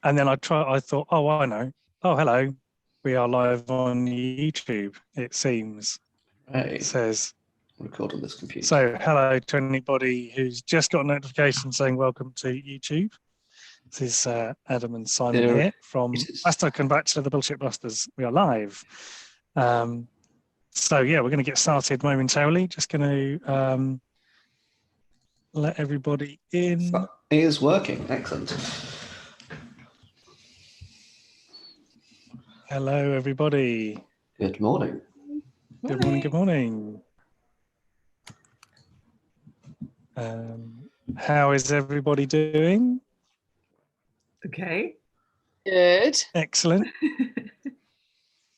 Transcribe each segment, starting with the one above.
And then I thought, oh, I know. Oh, hello. We are live on YouTube, it seems. Hey. It says. Record on this computer. So hello to anybody who's just got a notification saying welcome to YouTube. This is Adam and Simon here from Bastock and Bachelor the Bullshit Busters. We are live. So yeah, we're going to get started momentarily. Just going to let everybody in. It is working. Excellent. Hello, everybody. Good morning. Good morning. Good morning. How is everybody doing? Okay. Good. Excellent.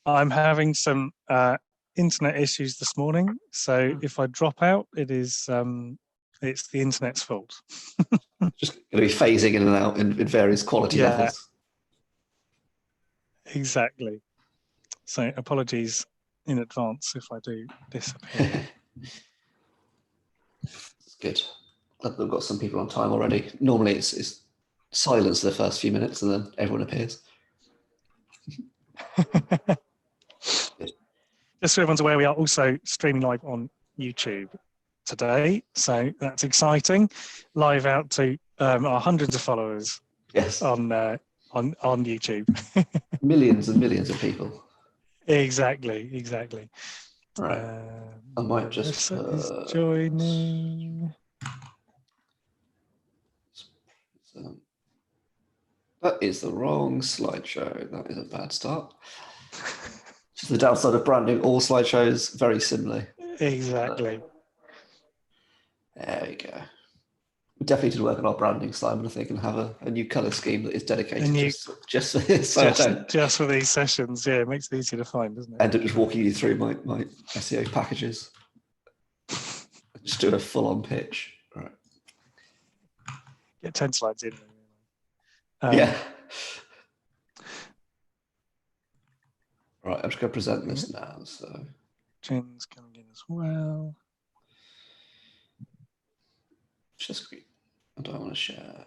I'm having some internet issues this morning, so if I drop out, it's the internet's fault. Just going to be phasing in and out in various quality levels. Exactly. So apologies in advance if I do disappear. It's good. Glad we've got some people on time already. Normally it's silence for the first few minutes and then everyone appears. Just so everyone's aware, we are also streaming live on YouTube today, so that's exciting. Live out to our hundreds of followers. Yes. On YouTube. Millions and millions of people. Exactly. Right. I might just is joining. That is the wrong slideshow. That is a bad start. Just the downside of branding all slideshows very similarly. Exactly. There we go. We definitely need to work on our branding, Simon, I think, and have a new colour scheme that is dedicated just for this. Just for these sessions, yeah, it makes it easier to find, doesn't it? End up just walking you through my SEO packages. Just doing a full-on pitch. Right. Get 10 slides in. Yeah. Right, I'm just going to present this now. So Jen's coming in as well. Share screen. I don't want to share.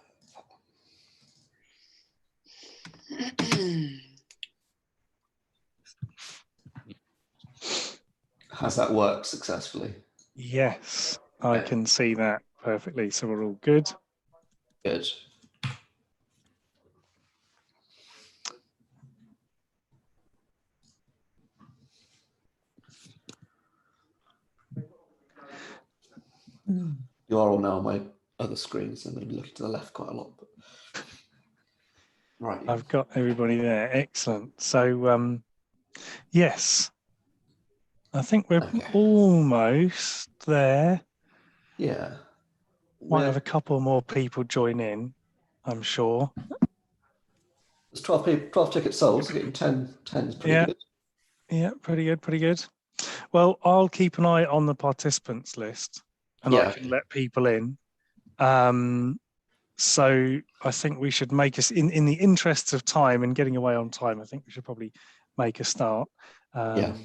Has that worked successfully? Yes, I can see that perfectly. So we're all good. Good. You are all now on my other screen, so I'm going to be looking to the left quite a lot. But... Right. I've got everybody there. Excellent. So, yes, I think we're almost there. Yeah. Might have a couple more people join in, I'm sure. There's 12 tickets sold, so getting 10 is pretty good. Yeah, pretty good. Well, I'll keep an eye on the participants list and I can let people in. So I think we should make us, in the interests of time and getting away on time, I think we should probably make a start. Cool.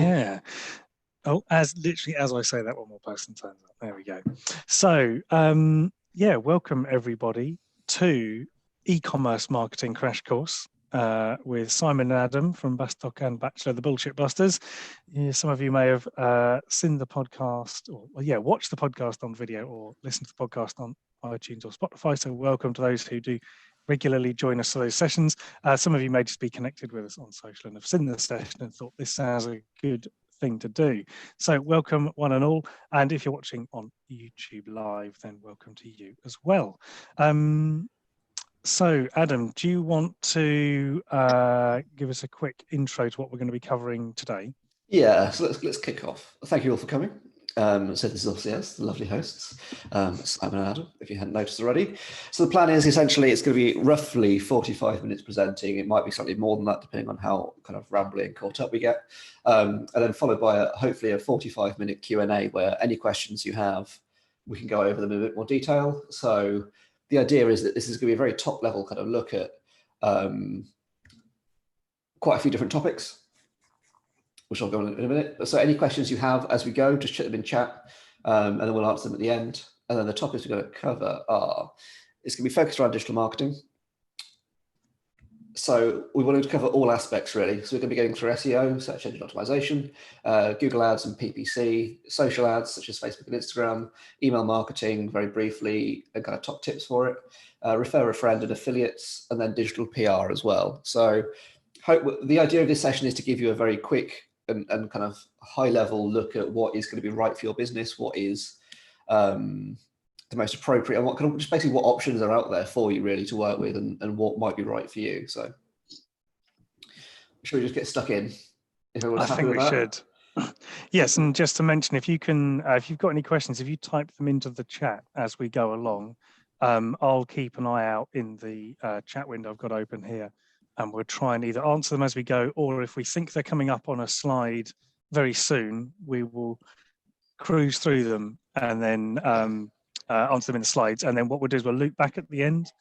Yeah. Oh, as I say that, one more person turns up. There we go. So, welcome everybody to e-commerce marketing crash course with Simon and Adam from Bastock and Bachelor the Bullshit Busters. Yeah, some of you may have seen the podcast, or watched the podcast on video, or listened to the podcast on iTunes or Spotify. So, welcome to those who do regularly join us for those sessions. Some of you may just be connected with us on social and have seen the session and thought this sounds a good thing to do. So welcome one and all, and if you're watching on YouTube live, then welcome to you as well. So Adam, do you want to give us a quick intro to what we're going to be covering today? Yeah, so let's kick off. Thank you all for coming. So this is obviously the lovely hosts, Simon and Adam, if you hadn't noticed already. So the plan is essentially it's going to be roughly 45 minutes presenting. It might be slightly more than that, depending on how kind of rambly and caught up we get. And then followed by hopefully a 45-minute Q&A where any questions you have, we can go over them in a bit more detail. So the idea is that this is going to be a very top-level kind of look at quite a few different topics, which I'll go on in a minute. So any questions you have as we go, just check them in chat, and then we'll answer them at the end. And then the topics we're going to cover are It's going to be focused around digital marketing. So we wanted to cover all aspects really. So we're going to be going through SEO, search engine optimization, Google ads and PPC, social ads such as Facebook and Instagram, email marketing very briefly, and kind of top tips for it, refer a friend and affiliates, and then digital PR as well. So the idea of this session is to give you a very quick and kind of high level look at what is going to be right for your business, what is the most appropriate, and what kind of just basically what options are out there for you really to work with, and what might be right for you. So should we just get stuck in? If everyone's happy with that? I think we should. Yes, and just to mention, if you can, if you've got any questions, if you type them into the chat as we go along, I'll keep an eye out in the chat window I've got open here, and we'll try and either answer them as we go, or if we think they're coming up on a slide very soon, we will cruise through them and then answer them in the slides. And then what we'll do is we'll loop back at the end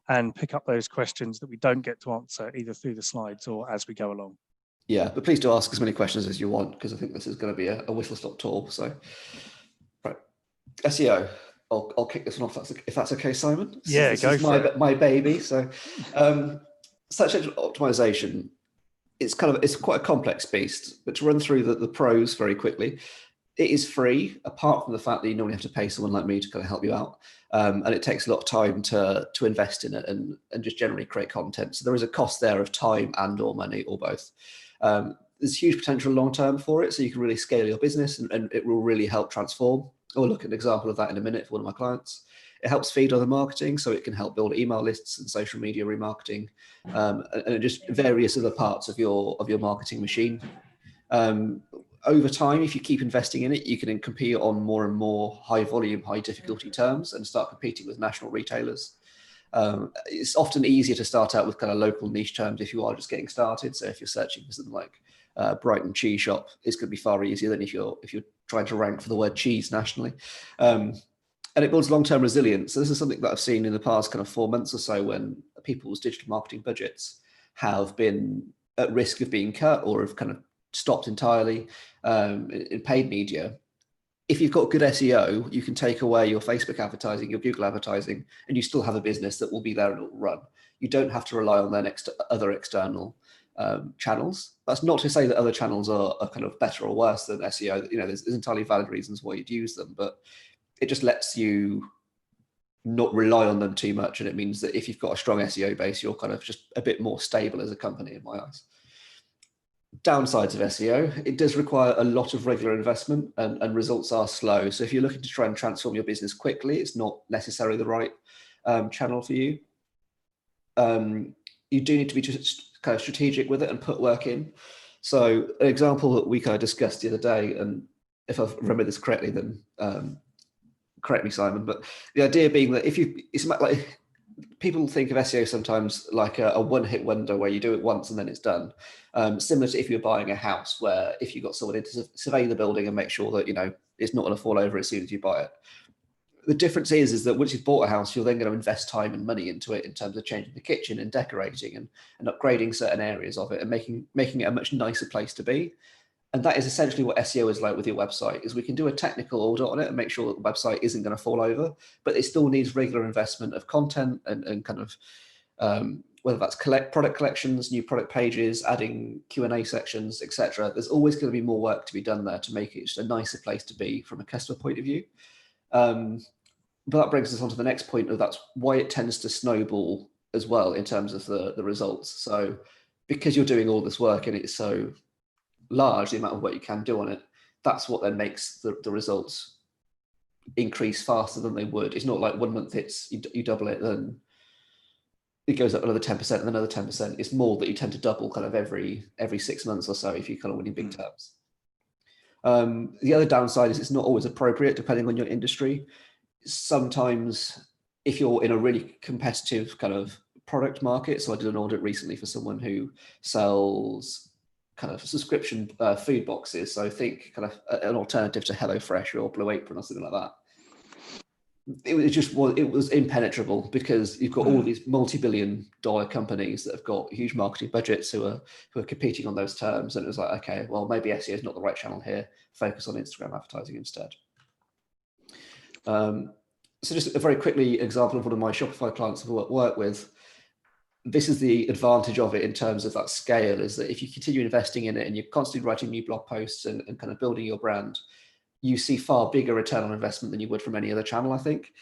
and pick up those questions that we don't get to answer either through the slides or as we go along. Yeah, but please do ask as many questions as you want, because I think this is going to be a whistle-stop tour. So, right, SEO. I'll kick this one off if that's okay, Simon. Yeah, this go is for it. My baby. So, search engine optimization. It's quite a complex beast. But to run through the pros very quickly, it is free, apart from the fact that you normally have to pay someone like me to kind of help you out. And it takes a lot of time to invest in it and just generally create content. So there is a cost there of time and or money or both. There's huge potential long-term for it. So you can really scale your business and it will really help transform. We'll look at an example of that in a minute for one of my clients. It helps feed other marketing. So it can help build email lists and social media remarketing and just various other parts of your marketing machine. Over time, if you keep investing in it, you can then compete on more and more high volume, high difficulty terms and start competing with national retailers. It's often easier to start out with kind of local niche terms if you are just getting started. So if you're searching for something like Brighton cheese shop, it's going to be far easier than if you're trying to rank for the word cheese nationally. And it builds long-term resilience. So this is something that I've seen in the past kind of 4 months or so when people's digital marketing budgets have been at risk of being cut or have kind of stopped entirely in paid media. If you've got good SEO, you can take away your Facebook advertising, your Google advertising, and you still have a business that will be there and it will run. You don't have to rely on their other external channels. That's not to say that other channels are kind of better or worse than SEO. There's entirely valid reasons why you'd use them, but it just lets you not rely on them too much. And it means that if you've got a strong SEO base, you're kind of just a bit more stable as a company in my eyes. Downsides of SEO, it does require a lot of regular investment and results are slow. So if you're looking to try and transform your business quickly, it's not necessarily the right channel for you. You do need to be just kind of strategic with it and put work in. So an example that we kind of discussed the other day, and if I remember this correctly, then correct me, Simon, but the idea being that it's like people think of SEO sometimes like a one-hit wonder where you do it once and then it's done. Similar to if you're buying a house, where if you got someone in to survey the building and make sure that it's not going to fall over as soon as you buy it. The difference is that once you've bought a house, you're then going to invest time and money into it in terms of changing the kitchen and decorating and upgrading certain areas of it and making it a much nicer place to be. And that is essentially what SEO is like with your website, is we can do a technical audit on it and make sure that the website isn't going to fall over, but it still needs regular investment of content and kind of whether that's product collections, new product pages, adding Q&A sections, etc. There's always going to be more work to be done there to make it just a nicer place to be from a customer point of view. But that brings us on to the next point of that's why it tends to snowball as well in terms of the results. So because you're doing all this work and it's so large, the amount of work you can do on it, that's what then makes the results increase faster than they would. It's not like 1 month you double it, then it goes up another 10% and another 10%. It's more that you tend to double kind of every 6 months or so if you kind of winning big terms. The other downside is it's not always appropriate depending on your industry. Sometimes if you're in a really competitive kind of product market, so I did an audit recently for someone who sells kind of subscription food boxes. So think kind of an alternative to HelloFresh or Blue Apron or something like that. It was impenetrable because you've got all these multi-billion-dollar companies that have got huge marketing budgets who are competing on those terms. And it was like, okay, well, maybe SEO is not the right channel here. Focus on Instagram advertising instead. So just a very quickly example of one of my Shopify clients I've worked with. This is the advantage of it in terms of that scale, is that if you continue investing in it and you're constantly writing new blog posts and kind of building your brand, you see far bigger return on investment than you would from any other channel, I think.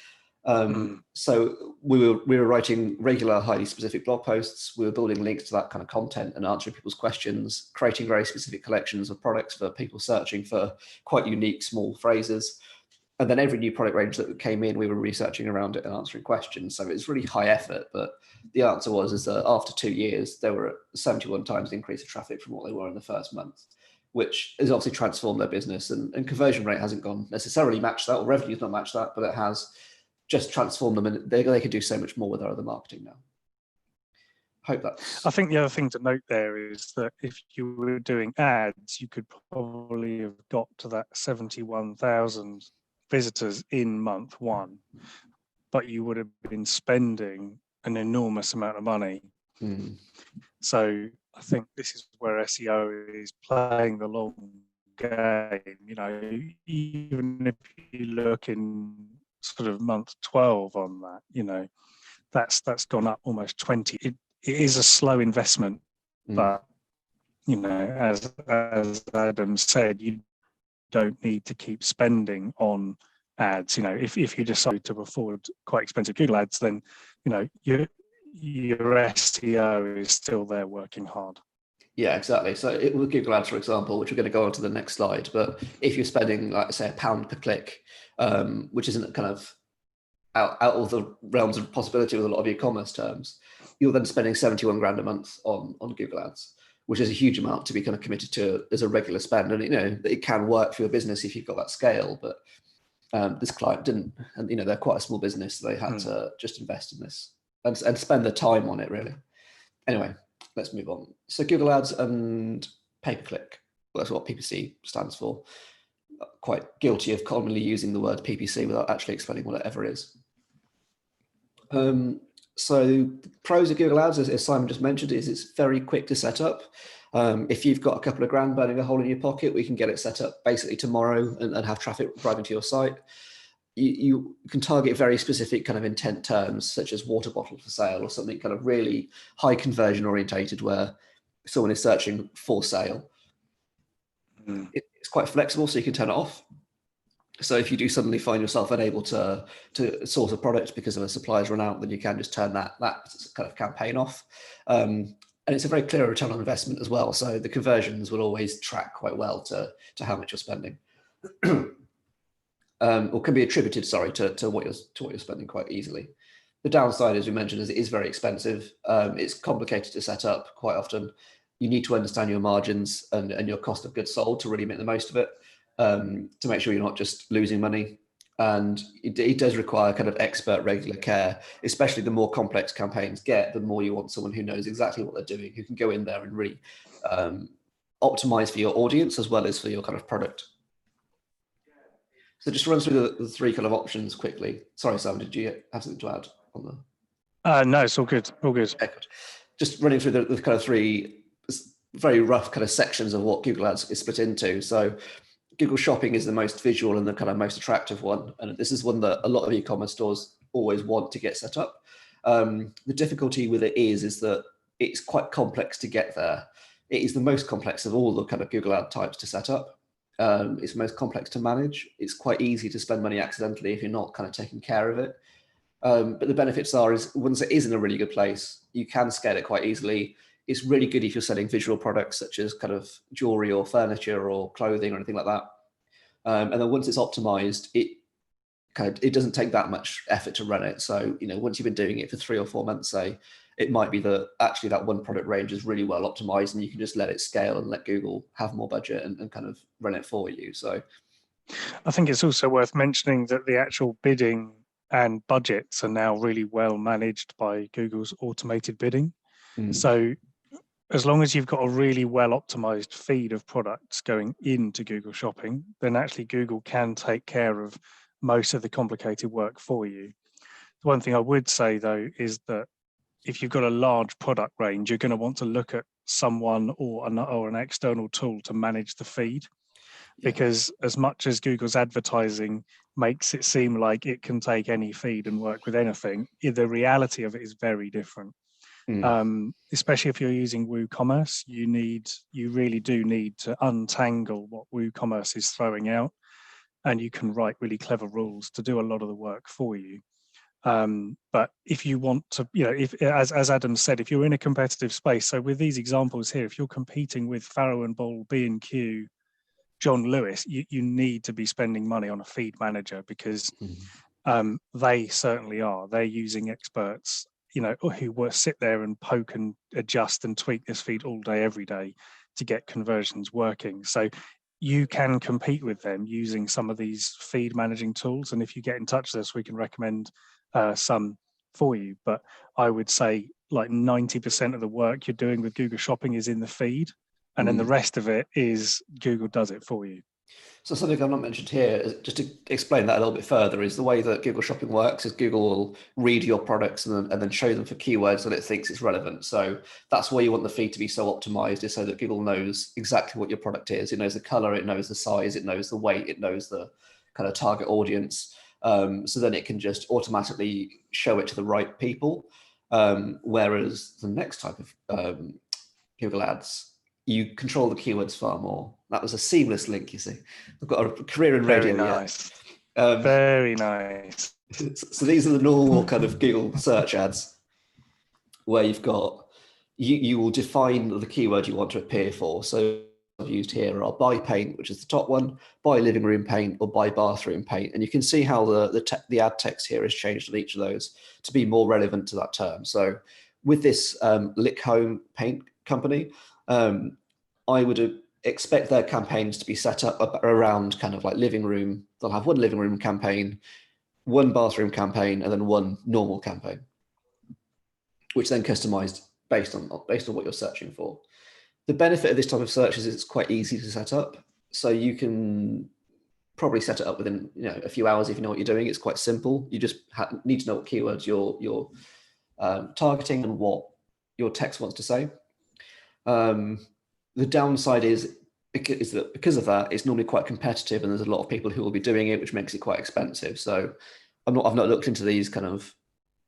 So we were writing regular, highly specific blog posts. We were building links to that kind of content and answering people's questions, creating very specific collections of products for people searching for quite unique small phrases. And then every new product range that came in, we were researching around it and answering questions. So it's really high effort. But the answer is that after 2 years, there were 71 times the increase of traffic from what they were in the first month, which has obviously transformed their business. And conversion rate hasn't gone necessarily matched that, or revenue's not matched that, but it has just transformed them, and they can do so much more with their other marketing now. Hope that. I think the other thing to note there is that if you were doing ads, you could probably have got to that 71,000 visitors in month 1, but you would have been spending an enormous amount of money. So I think this is where SEO is playing the long game. You know, even if you look in sort of month 12 on that, you know, that's gone up almost 20. It is a slow investment, but you know, as Adam said, you don't need to keep spending on ads. You know, if you decide to afford quite expensive Google ads, then you know your SEO is still there working hard. Yeah, exactly. So with Google Ads, for example, which we're going to go on to the next slide, but if you're spending, like say, £1 per click, which isn't kind of out of the realms of possibility with a lot of e-commerce terms, you're then spending 71 grand a month on Google Ads, which is a huge amount to be kind of committed to as a regular spend. And you know, it can work for your business if you've got that scale, but this client didn't, and you know, they're quite a small business, so they had to just invest in this and spend the time on it, really. Anyway, let's move on. So Google Ads and pay-per-click, that's what PPC stands for. Quite guilty of commonly using the word PPC without actually explaining what it ever is. So the pros of Google Ads, as Simon just mentioned, is it's very quick to set up. If you've got a couple of grand burning a hole in your pocket, we can get it set up basically tomorrow and have traffic driving to your site. You can target very specific kind of intent terms, such as water bottle for sale or something kind of really high conversion orientated where someone is searching for sale. It's quite flexible, so you can turn it off. So if you do suddenly find yourself unable to source a product because of a supplier's run out, then you can just turn that kind of campaign off. And it's a very clear return on investment as well. So the conversions will always track quite well to how much you're spending. Or can be attributed, to what you're spending quite easily. The downside, as we mentioned, is it is very expensive. It's complicated to set up quite often. You need to understand your margins and your cost of goods sold to really make the most of it, to make sure you're not just losing money. And it does require kind of expert regular care, especially the more complex campaigns get, the more you want someone who knows exactly what they're doing, who can go in there and really optimize for your audience as well as for your kind of product. So just run through the three kind of options quickly. Sorry, Sam, did you have something to add on the? No, it's all good. All good. Okay, good. Just running through the kind of three very rough kind of sections of what Google Ads is split into. So Google Shopping is the most visual and the kind of most attractive one. And this is one that a lot of e-commerce stores always want to get set up. The difficulty with it is that it's quite complex to get there. It is the most complex of all the kind of Google Ad types to set up. It's most complex to manage. It's quite easy to spend money accidentally if you're not kind of taking care of it. But the benefits is once it is in a really good place, you can scale it quite easily. It's really good if you're selling visual products such as kind of jewelry or furniture or clothing or anything like that. And then once it's optimized, it doesn't take that much effort to run it. So, you know, once you've been doing it for 3 or 4 months, say, it might be that actually that one product range is really well optimized and you can just let it scale and let Google have more budget and kind of run it for you. So I think it's also worth mentioning that the actual bidding and budgets are now really well managed by Google's automated bidding. So as long as you've got a really well optimized feed of products going into Google Shopping, then actually Google can take care of most of the complicated work for you. The one thing I would say though is that if you've got a large product range, you're going to want to look at someone or an external tool to manage the feed, because as much as Google's advertising makes it seem like it can take any feed and work with anything. The reality of it is very different. Especially if you're using WooCommerce, you really do need to untangle what WooCommerce is throwing out, and you can write really clever rules to do a lot of the work for you. But if you want to, if as Adam said, if you're in a competitive space, so with these examples here, if you're competing with Farrow and Ball, B&Q, John Lewis, you need to be spending money on a feed manager, because they certainly are. They're using experts, who will sit there and poke and adjust and tweak this feed all day, every day to get conversions working. So you can compete with them using some of these feed managing tools. And if you get in touch with us, we can recommend some for you. But I would say like 90% of the work you're doing with Google Shopping is in the feed. And then the rest of it is Google does it for you. So something I've not mentioned here, just to explain that a little bit further, is the way that Google Shopping works is Google will read your products and then show them for keywords that it thinks is relevant. So that's why you want the feed to be so optimized, is so that Google knows exactly what your product is. It knows the color, it knows the size, it knows the weight, it knows the kind of target audience. So then it can just automatically show it to the right people. Whereas the next type of Google Ads, you control the keywords far more. That was a seamless link, you see. I've got a career in radio. Very nice. Very nice. So these are the normal kind of Google search ads where you've got, you will define the keyword you want to appear for. So I've used here are buy paint, which is the top one, buy living room paint, or buy bathroom paint. And you can see how the ad text here has changed on each of those to be more relevant to that term. So with this Lick Home paint company, I would expect their campaigns to be set up around kind of like living room. They'll have one living room campaign, one bathroom campaign, and then one normal campaign, which then customized based on what you're searching for. The benefit of this type of search is it's quite easy to set up. So you can probably set it up within a few hours if you know what you're doing. It's quite simple. You just need to know what keywords you're targeting and what your text wants to say. The downside is because of that, it's normally quite competitive, and there's a lot of people who will be doing it, which makes it quite expensive. So I've not looked into these kind of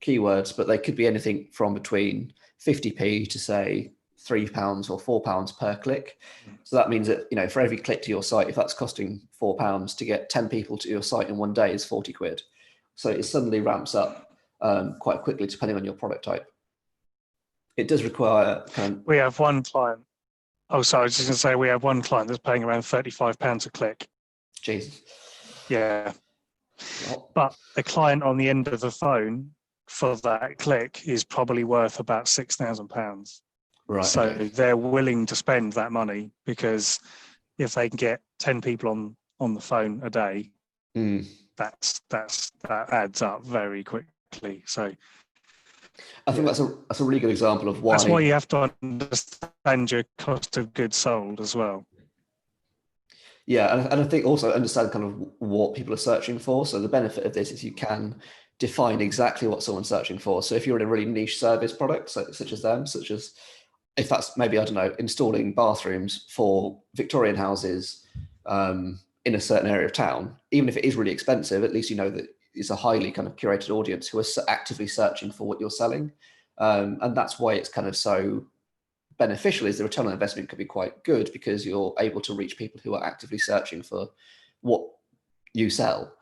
keywords, but they could be anything from between 50p to say £3 or £4 per click. So that means that for every click to your site, if that's costing £4, to get 10 people to your site in one day is 40 quid. So it suddenly ramps up quite quickly depending on your product type. It does require We have one client. Oh, sorry, I was just going to say we have one client that's paying around £35 a click. Jesus. Yeah. Well, but the client on the end of the phone for that click is probably worth about £6,000. Right. So okay. they're willing to spend that money, because if they can get 10 people on the phone a day, that adds up very quickly. So I think that's a really good example of why. That's why you have to understand your cost of goods sold as well. Yeah, and I think also understand kind of what people are searching for. So the benefit of this is you can define exactly what someone's searching for. So if you're in a really niche service product, such as if that's maybe, I don't know, installing bathrooms for Victorian houses in a certain area of town, even if it is really expensive, at least you know that it's a highly kind of curated audience who are actively searching for what you're selling. And that's why it's kind of so beneficial, is the return on investment could be quite good, because you're able to reach people who are actively searching for what you sell.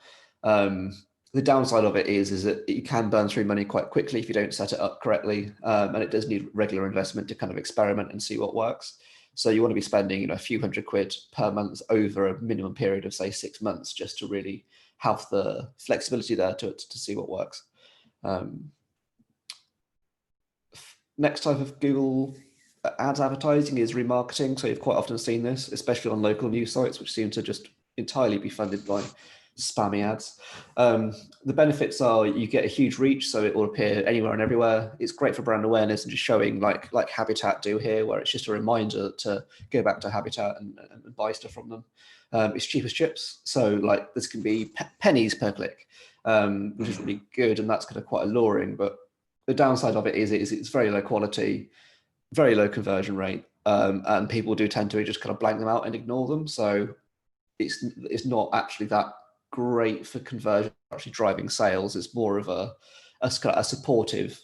The downside of it is that you can burn through money quite quickly if you don't set it up correctly. And it does need regular investment to kind of experiment and see what works. So you want to be spending a few hundred quid per month over a minimum period of say 6 months, just to really have the flexibility there to see what works. Next type of Google Ads advertising is remarketing. So you've quite often seen this, especially on local news sites, which seem to just entirely be funded by spammy ads. The benefits are you get a huge reach, so it will appear anywhere and everywhere. It's great for brand awareness and just showing like Habitat do here, where it's just a reminder to go back to Habitat and buy stuff from them. It's cheap as chips, so like this can be pennies per click, which is really good, and that's kind of quite alluring. But the downside of it is it's very low quality, very low conversion rate, and people do tend to just kind of blank them out and ignore them. So it's not actually that great for conversion, actually driving sales. It's more of a supportive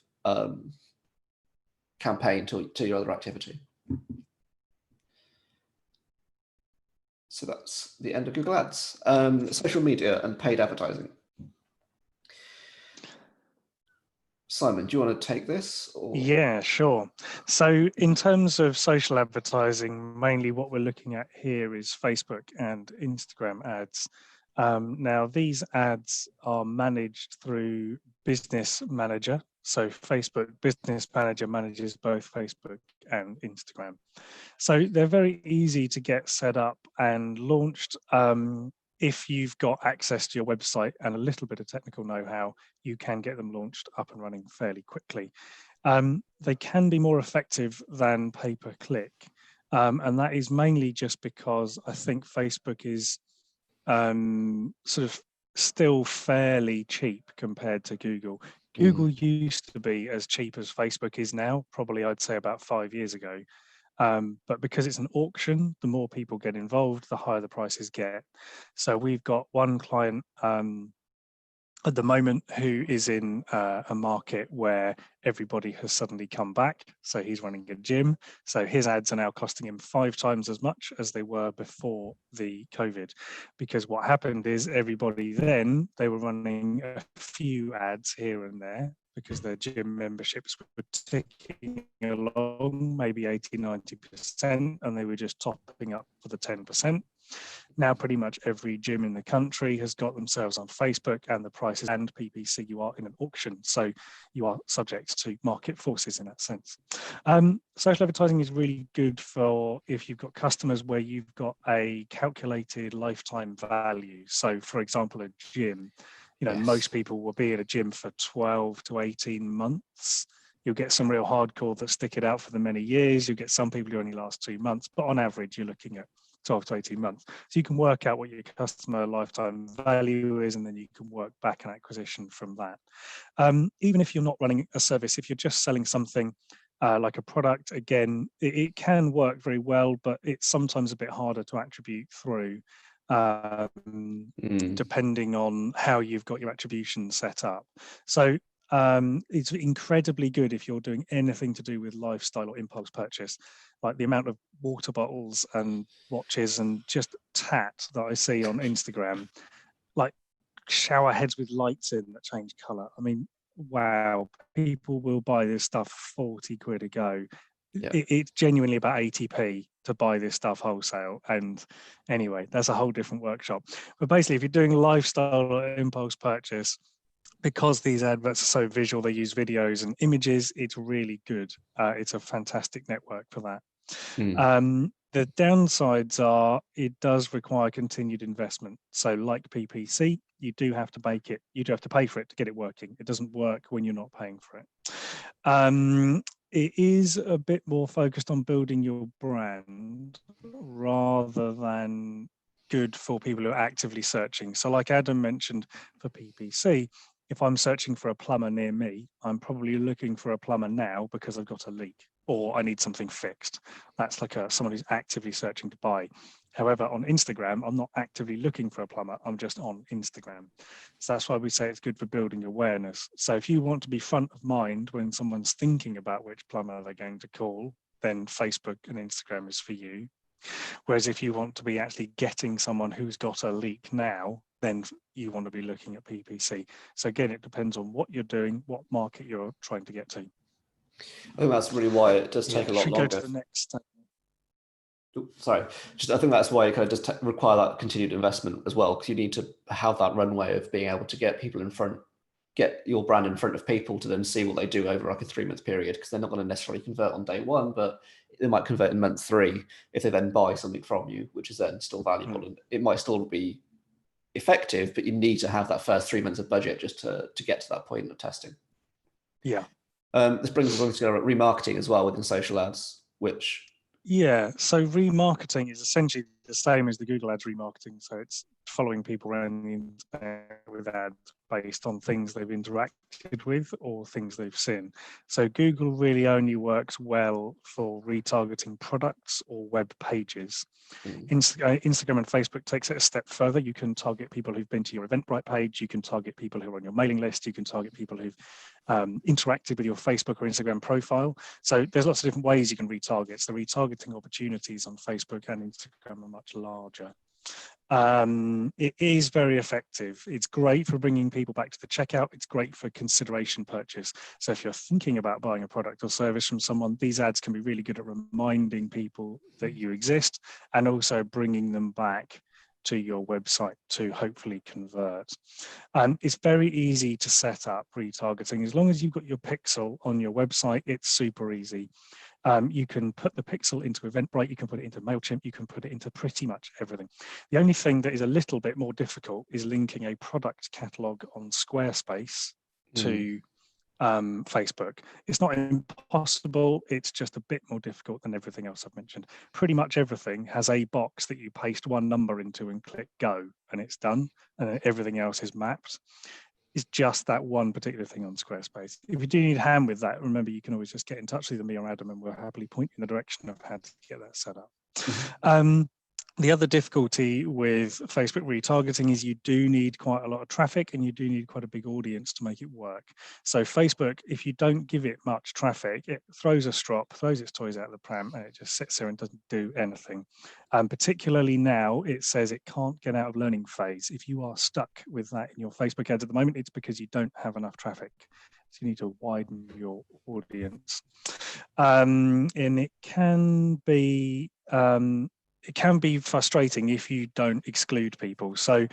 campaign to your other activity. So that's the end of Google Ads. Social media and paid advertising. Simon, do you want to take this? Or? Yeah, sure. So in terms of social advertising, mainly what we're looking at here is Facebook and Instagram ads. Now, these ads are managed through Business Manager. So Facebook Business Manager manages both Facebook and Instagram. So they're very easy to get set up and launched. If you've got access to your website and a little bit of technical know-how, you can get them launched up and running fairly quickly. They can be more effective than pay-per-click. And that is mainly just because I think Facebook is sort of still fairly cheap compared to Google. Google used to be as cheap as Facebook is now, probably I'd say about 5 years ago. But because it's an auction, the more people get involved, the higher the prices get. So we've got one client at the moment who is in a market where everybody has suddenly come back. So he's running a gym. So his ads are now costing him 5 times as much as they were before the COVID. Because what happened is everybody then, they were running a few ads here and there because their gym memberships were ticking along, maybe 80, 90%, and they were just topping up for the 10%. Now pretty much every gym in the country has got themselves on Facebook, and the prices and PPC, you are in an auction, so you are subject to market forces in that sense. Social advertising is really good for if you've got customers where you've got a calculated lifetime value. So for example, a gym, most people will be at a gym for 12 to 18 months. You'll get some real hardcore that stick it out for the many years. You'll get some people who only last 2 months, but on average, you're looking at 12 to 18 months. So you can work out what your customer lifetime value is, and then you can work back an acquisition from that. Even if you're not running a service, if you're just selling something like a product, again, it can work very well, but it's sometimes a bit harder to attribute through depending on how you've got your attribution set up. So it's incredibly good if you're doing anything to do with lifestyle or impulse purchase, like the amount of water bottles and watches and just tat that I see on Instagram, like shower heads with lights in that change color. I mean, wow, people will buy this stuff 40 quid a go. Yeah. It's genuinely about 80p to buy this stuff wholesale. And anyway, that's a whole different workshop. But basically, if you're doing lifestyle or impulse purchase, because these adverts are so visual, they use videos and images, it's really good. It's a fantastic network for that. The downsides are it does require continued investment. So like PPC, you do have to bake it. You do have to pay for it to get it working. It doesn't work when you're not paying for it. It is a bit more focused on building your brand rather than good for people who are actively searching. So like Adam mentioned for PPC, if I'm searching for a plumber near me, I'm probably looking for a plumber now because I've got a leak or I need something fixed. That's like someone who's actively searching to buy. However, on Instagram, I'm not actively looking for a plumber. I'm just on Instagram. So that's why we say it's good for building awareness. So if you want to be front of mind when someone's thinking about which plumber they're going to call, then Facebook and Instagram is for you. Whereas if you want to be actually getting someone who's got a leak now, then you want to be looking at PPC. So again, it depends on what you're doing, what market you're trying to get to. I think that's really why it does take a lot longer. Go to the next. Sorry, I think that's why it kind of does require that continued investment as well, because you need to have that runway of being able to get people in front, get your brand in front of people to then see what they do over like a 3-month period, because they're not going to necessarily convert on day one, but they might convert in month 3 if they then buy something from you, which is then still valuable. And it might still be effective, but you need to have that first 3 months of budget just to get to that point of testing. Yeah. This brings us on to remarketing as well within social ads, which... Yeah, so remarketing is essentially the same as the Google Ads remarketing. So it's following people around the internet with ads based on things they've interacted with or things they've seen. So Google really only works well for retargeting products or web pages. Instagram and Facebook takes it a step further. You can target people who've been to your Eventbrite page. You can target people who are on your mailing list. You can target people who've interacted with your Facebook or Instagram profile. So there's lots of different ways you can retarget. So the retargeting opportunities on Facebook and Instagram are much larger. It is very effective. It's great for bringing people back to the checkout. It's great for consideration purchase. So if you're thinking about buying a product or service from someone, these ads can be really good at reminding people that you exist and also bringing them back to your website to hopefully convert. It's very easy to set up retargeting. As long as you've got your pixel on your website, it's super easy. You can put the pixel into Eventbrite, you can put it into MailChimp, you can put it into pretty much everything. The only thing that is a little bit more difficult is linking a product catalog on Squarespace to Facebook. It's not impossible, it's just a bit more difficult than everything else I've mentioned. Pretty much everything has a box that you paste one number into and click go, and it's done, and everything else is mapped. It's just that one particular thing on Squarespace. If you do need a hand with that, remember you can always just get in touch with me or Adam and we'll happily point you in the direction of how to get that set up. The other difficulty with Facebook retargeting is you do need quite a lot of traffic and you do need quite a big audience to make it work. So Facebook, if you don't give it much traffic, it throws a strop, throws its toys out of the pram, and it just sits there and doesn't do anything. Particularly now, it says it can't get out of learning phase. If you are stuck with that in your Facebook ads at the moment, it's because you don't have enough traffic. So you need to widen your audience. And it can be frustrating if you don't exclude people. So,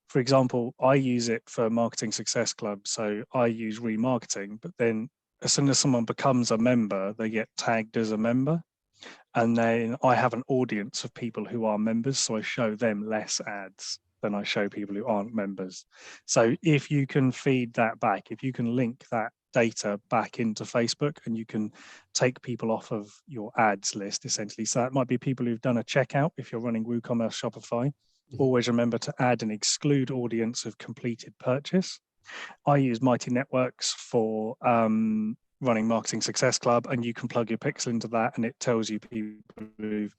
for example, I use it for Marketing Success Club. So I use remarketing, but then as soon as someone becomes a member, they get tagged as a member. And then I have an audience of people who are members, so I show them less ads than I show people who aren't members. So if you can feed that back, if you can link that data back into Facebook and you can take people off of your ads list, essentially. So that might be people who've done a checkout. If you're running WooCommerce Shopify, always remember to add an exclude audience of completed purchase. I use Mighty Networks for running Marketing Success Club, and you can plug your pixel into that and it tells you people who've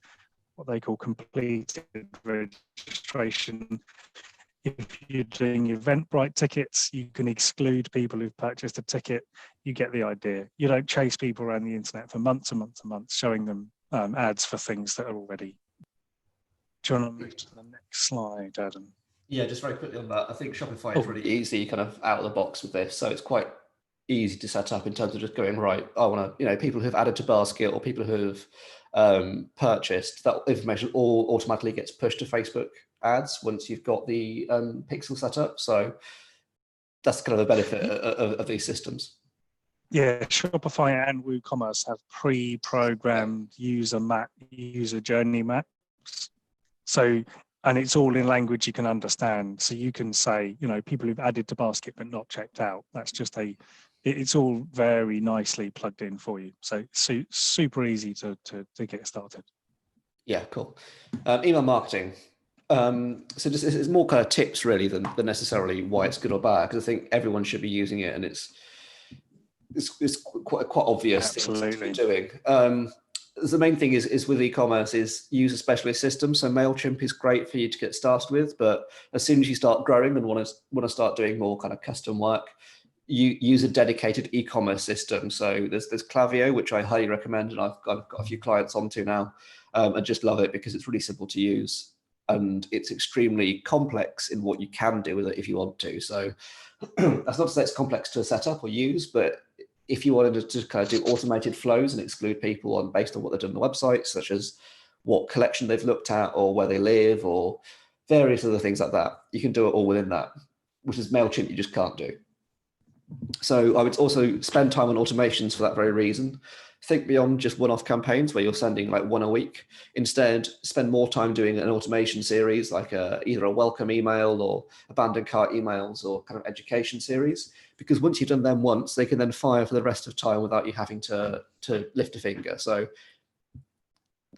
what they call completed registration. If you're doing Eventbrite tickets, you can exclude people who've purchased a ticket. You get the idea. You don't chase people around the internet for months and months and months, showing them ads for things that are already. Do you want to move to the next slide, Adam? Yeah, just very quickly on that. I think Shopify is really easy, kind of out of the box with this. So it's quite easy to set up in terms of just going, right, I want to, people who've added to basket or people who've purchased, that information all automatically gets pushed to Facebook ads once you've got the pixel set up. So that's kind of a benefit of these systems. Yeah, Shopify and WooCommerce have pre-programmed user journey maps. So, and it's all in language you can understand. So you can say, people who've added to basket but not checked out. That's just it's all very nicely plugged in for you. So super easy to get started. Yeah, cool. Email marketing. So just it's more kind of tips really than necessarily why it's good or bad, because I think everyone should be using it and it's quite obvious things to be doing. The main thing is with e-commerce is use a specialist system. So MailChimp is great for you to get started with, but as soon as you start growing and want to start doing more kind of custom work, you use a dedicated e-commerce system. So there's Klaviyo, which I highly recommend, and I've got a few clients onto now. I just love it because it's really simple to use and it's extremely complex in what you can do with it if you want to. So that's not to say it's complex to set up or use, but if you wanted to kind of do automated flows and exclude people based on what they've done on the website, such as what collection they've looked at or where they live or various other things like that, you can do it all within that, which is MailChimp you just can't do. So I would also spend time on automations for that very reason. Think beyond just one-off campaigns where you're sending like one a week. Instead, spend more time doing an automation series like either a welcome email or abandoned cart emails or kind of education series, because once you've done them once, they can then fire for the rest of time without you having to lift a finger. So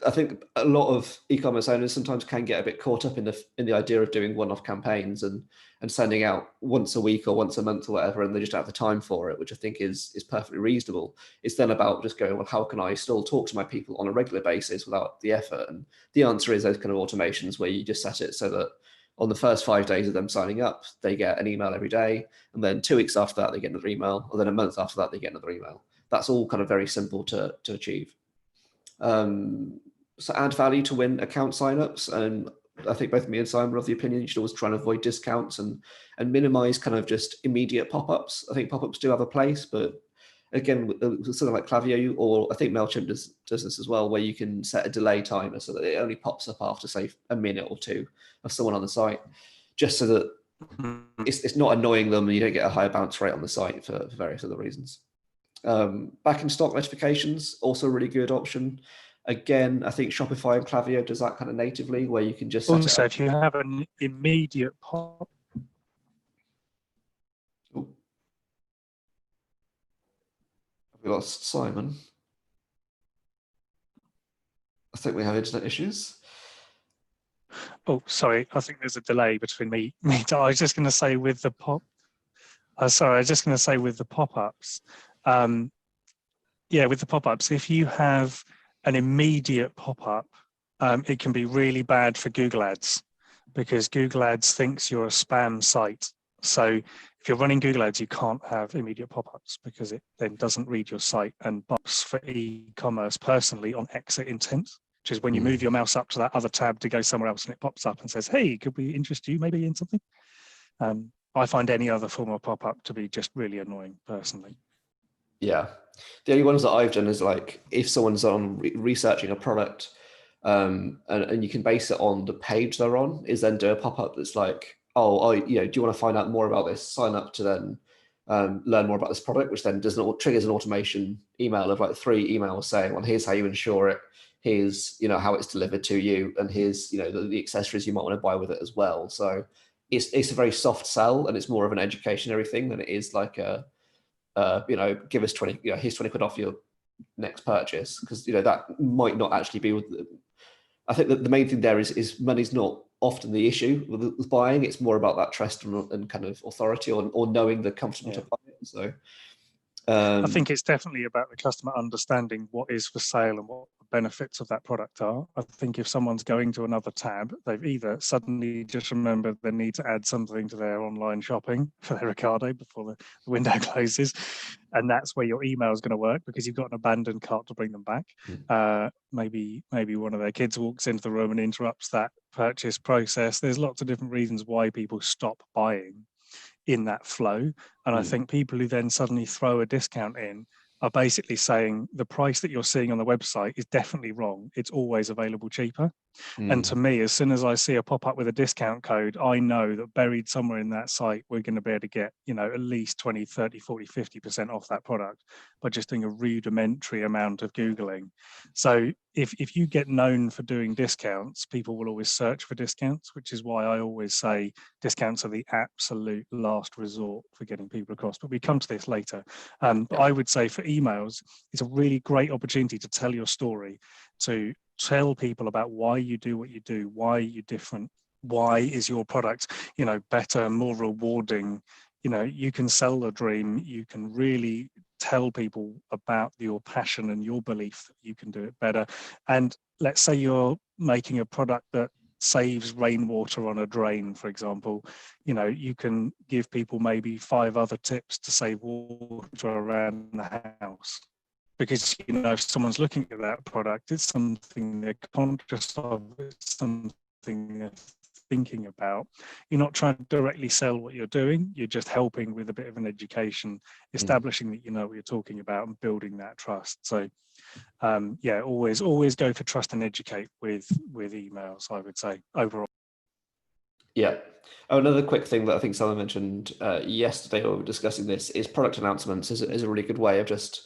I think a lot of e-commerce owners sometimes can get a bit caught up in the idea of doing one-off campaigns and sending out once a week or once a month or whatever, and they just don't have the time for it, which I think is perfectly reasonable. It's then about just going, well, how can I still talk to my people on a regular basis without the effort? And the answer is those kind of automations where you just set it so that on the first 5 days of them signing up, they get an email every day, and then 2 weeks after that they get another email, or then a month after that they get another email. That's all kind of very simple to achieve. So add value to win account signups, and I think both me and Simon are of the opinion you should always try and avoid discounts and minimize kind of just immediate pop-ups. I think pop-ups do have a place, but again, with something like Klaviyo, or I think MailChimp does this as well, where you can set a delay timer so that it only pops up after, say, a minute or two of someone on the site, just so that it's not annoying them and you don't get a higher bounce rate on the site for various other reasons. Back in stock notifications, also a really good option. Again, I think Shopify and Klaviyo does that kind of natively, where you can just set also, if you have an immediate pop. Oh. We lost Simon. I think we have internet issues. Oh, sorry. I think there's a delay between me. I was just going to say with the pop. Sorry, I was just going to say with the pop-ups. Yeah, with the pop-ups, if you have an immediate pop-up, it can be really bad for Google Ads, because Google Ads thinks you're a spam site. So if you're running Google Ads, you can't have immediate pop-ups, because it then doesn't read your site and pops for e-commerce personally on exit intent, which is when you move your mouse up to that other tab to go somewhere else and it pops up and says, hey, could we interest you maybe in something? I find any other form of pop-up to be just really annoying personally. Yeah. The only ones that I've done is like if someone's on researching a product, and you can base it on the page they're on, is then do a pop-up that's like, do you want to find out more about this? Sign up to then learn more about this product, which then triggers an automation email of like 3 emails saying, well, here's how you insure it, here's how it's delivered to you, and here's the accessories you might want to buy with it as well. So it's a very soft sell, and it's more of an educationary thing than it is like a give us 20, here's 20 quid off your next purchase, because that might not actually be with the, I think that the main thing there is money's not often the issue with buying. It's more about that trust and kind of authority, or knowing they're comfortable to buy it. So I think it's definitely about the customer understanding what is for sale and what the benefits of that product are. I think if someone's going to another tab, they've either suddenly just remembered they need to add something to their online shopping for their Ocado before the window closes, and that's where your email is going to work, because you've got an abandoned cart to bring them back. Maybe one of their kids walks into the room and interrupts that purchase process. There's lots of different reasons why people stop buying in that flow. And I think people who then suddenly throw a discount in are basically saying the price that you're seeing on the website is definitely wrong. It's always available cheaper. And to me, as soon as I see a pop-up with a discount code, I know that buried somewhere in that site, we're going to be able to get, at least 20, 30, 40, 50% off that product by just doing a rudimentary amount of Googling. So if you get known for doing discounts, people will always search for discounts, which is why I always say discounts are the absolute last resort for getting people across. But we come to this later. But I would say for emails, it's a really great opportunity to tell your story, to tell people about why you do what you do, why you're different, why is your product, better, more rewarding. You can sell the dream. You can really tell people about your passion and your belief that you can do it better. And let's say you're making a product that saves rainwater on a drain, for example. You can give people maybe 5 other tips to save water around the house. Because, if someone's looking at that product, it's something they're conscious of, it's something they're thinking about. You're not trying to directly sell what you're doing, you're just helping with a bit of an education, establishing that you know what you're talking about and building that trust. So, always go for trust and educate with emails, I would say, overall. Yeah. Oh, another quick thing that I think someone mentioned yesterday when we were discussing this is product announcements is a really good way of just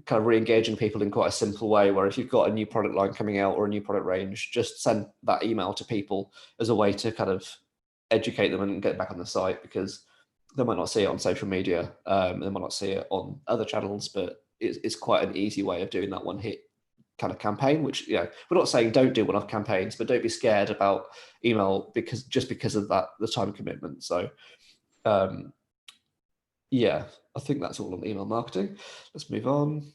kind of re-engaging people in quite a simple way, where if you've got a new product line coming out or a new product range, just send that email to people as a way to kind of educate them and get back on the site, because they might not see it on social media, they might not see it on other channels, but it's quite an easy way of doing that one hit kind of campaign, which, we're not saying don't do one-off campaigns, but don't be scared about email because of that, the time commitment. So yeah, I think that's all on email marketing. Let's move on.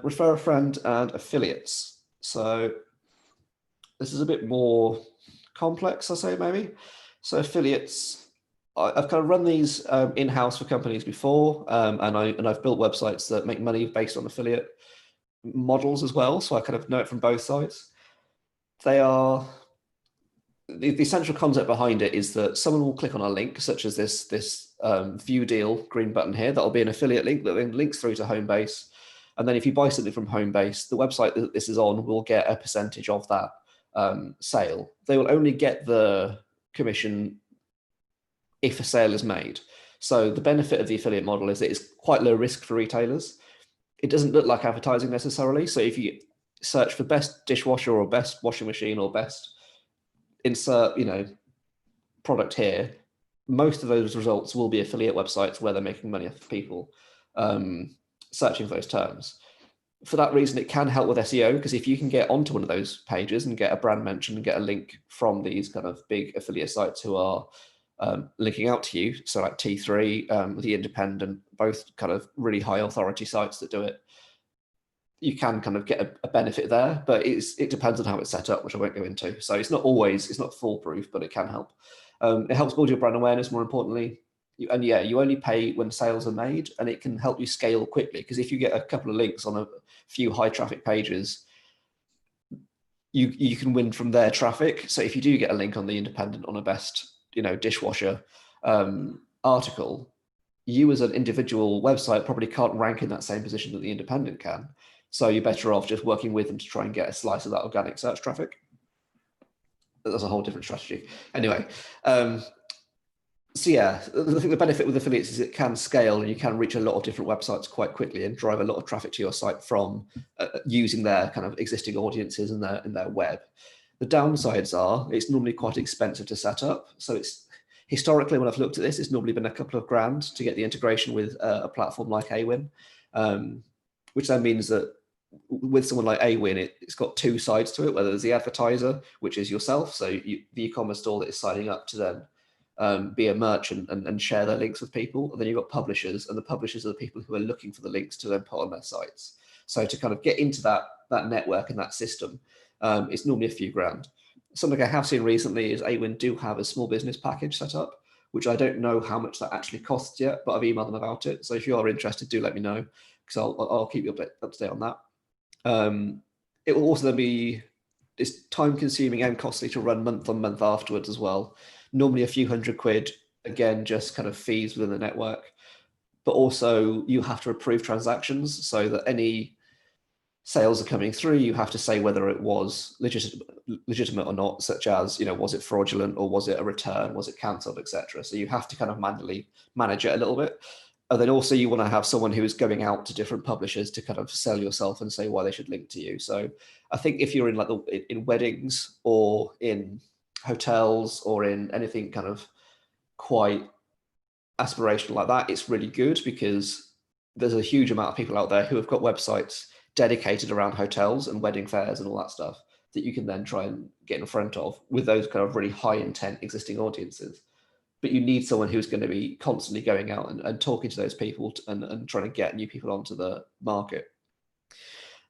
Refer a friend and affiliates. So this is a bit more complex, I say, maybe. So affiliates, I've kind of run these in-house for companies before, and I've built websites that make money based on affiliate models as well. So I kind of know it from both sides. They are, the essential concept behind it is that someone will click on a link, such as this view deal green button here. That'll be an affiliate link that then links through to Homebase. And then if you buy something from Homebase, the website that this is on will get a percentage of that sale. They will only get the commission if a sale is made. So the benefit of the affiliate model is that it's quite low risk for retailers. It doesn't look like advertising necessarily. So if you search for best dishwasher or best washing machine or best insert, product here, most of those results will be affiliate websites where they're making money off people searching for those terms. For that reason, it can help with SEO, because if you can get onto one of those pages and get a brand mention and get a link from these kind of big affiliate sites who are linking out to you, so like T3, The Independent, both kind of really high authority sites that do it, you can kind of get a benefit there, but it depends on how it's set up, which I won't go into. So it's not foolproof, but it can help. It helps build your brand awareness, more importantly. You only pay when sales are made, and it can help you scale quickly, because if you get a couple of links on a few high traffic pages, you can win from their traffic. So if you do get a link on The Independent on a best dishwasher article, you as an individual website probably can't rank in that same position that The Independent can. So you're better off just working with them to try and get a slice of that organic search traffic. That's a whole different strategy. Anyway, so yeah, I think the benefit with affiliates is it can scale, and you can reach a lot of different websites quite quickly and drive a lot of traffic to your site from using their kind of existing audiences in their web. The downsides are it's normally quite expensive to set up. So it's historically, when I've looked at this, it's normally been a couple of grand to get the integration with a platform like Awin, which then means that with someone like Awin, it's got two sides to it, whether there's the advertiser, which is yourself, so the e-commerce store that is signing up to then be a merchant and share their links with people. And then you've got publishers, and the publishers are the people who are looking for the links to then put on their sites. So to kind of get into that network and that system, it's normally a few grand. Something I have seen recently is Awin do have a small business package set up, which I don't know how much that actually costs yet, but I've emailed them about it. So if you are interested, do let me know, because I'll keep you up to date on that. It will also be it's time consuming and costly to run month on month afterwards as well. Normally a few £100, again, just kind of fees within the network, but also you have to approve transactions so that any sales are coming through, you have to say whether it was legitimate or not, such as, was it fraudulent, or was it a return, was it cancelled, etc. So you have to kind of manually manage it a little bit. And then also you want to have someone who is going out to different publishers to kind of sell yourself and say why they should link to you. So I think if you're in in weddings or in hotels or in anything kind of quite aspirational like that, it's really good, because there's a huge amount of people out there who have got websites dedicated around hotels and wedding fairs and all that stuff that you can then try and get in front of with those kind of really high intent existing audiences. But you need someone who's going to be constantly going out and talking to those people and trying to get new people onto the market.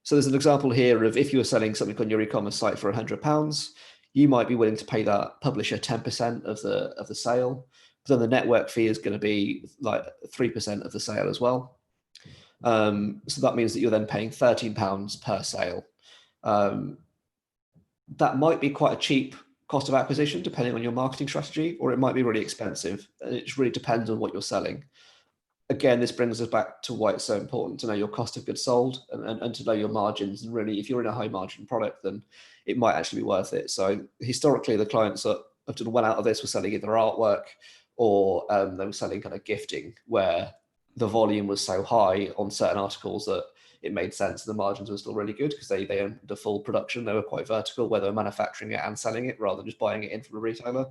So there's an example here of if you were selling something on your e-commerce site for £100, you might be willing to pay that publisher 10% of the sale. But then the network fee is going to be like 3% of the sale as well. So that means that you're then paying £13 per sale. That might be quite a cheap cost of acquisition depending on your marketing strategy, or it might be really expensive. It just really depends on what you're selling. Again, this brings us back to why it's so important to know your cost of goods sold and to know your margins. And really, if you're in a high margin product, then it might actually be worth it. So historically, the clients that have done well out of this were selling either artwork or they were selling kind of gifting, where the volume was so high on certain articles that it made sense. The margins were still really good because they owned the full production. They were quite vertical, where they were manufacturing it and selling it rather than just buying it in from a retailer.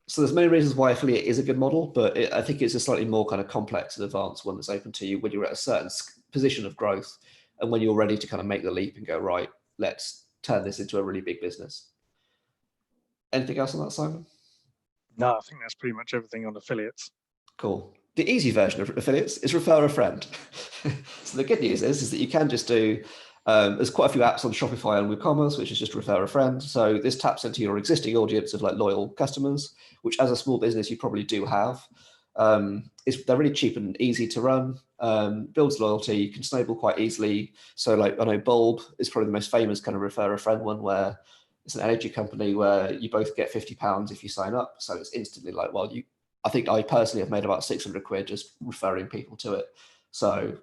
So there's many reasons why affiliate is a good model, but I think it's a slightly more kind of complex and advanced one that's open to you when you're at a certain position of growth and when you're ready to kind of make the leap and go, right, let's turn this into a really big business. Anything else on that, Simon? No, I think that's pretty much everything on affiliates. Cool. The easy version of affiliates is refer a friend. So the good news is that you can just do, there's quite a few apps on Shopify and WooCommerce, which is just refer a friend. So this taps into your existing audience of like loyal customers, which as a small business, you probably do have. They're really cheap and easy to run, builds loyalty, you can snowball quite easily. So like, I know Bulb is probably the most famous kind of refer a friend one, where it's an energy company where you both get £50 if you sign up. So it's instantly like, well, I think I personally have made about 600 quid just referring people to it. So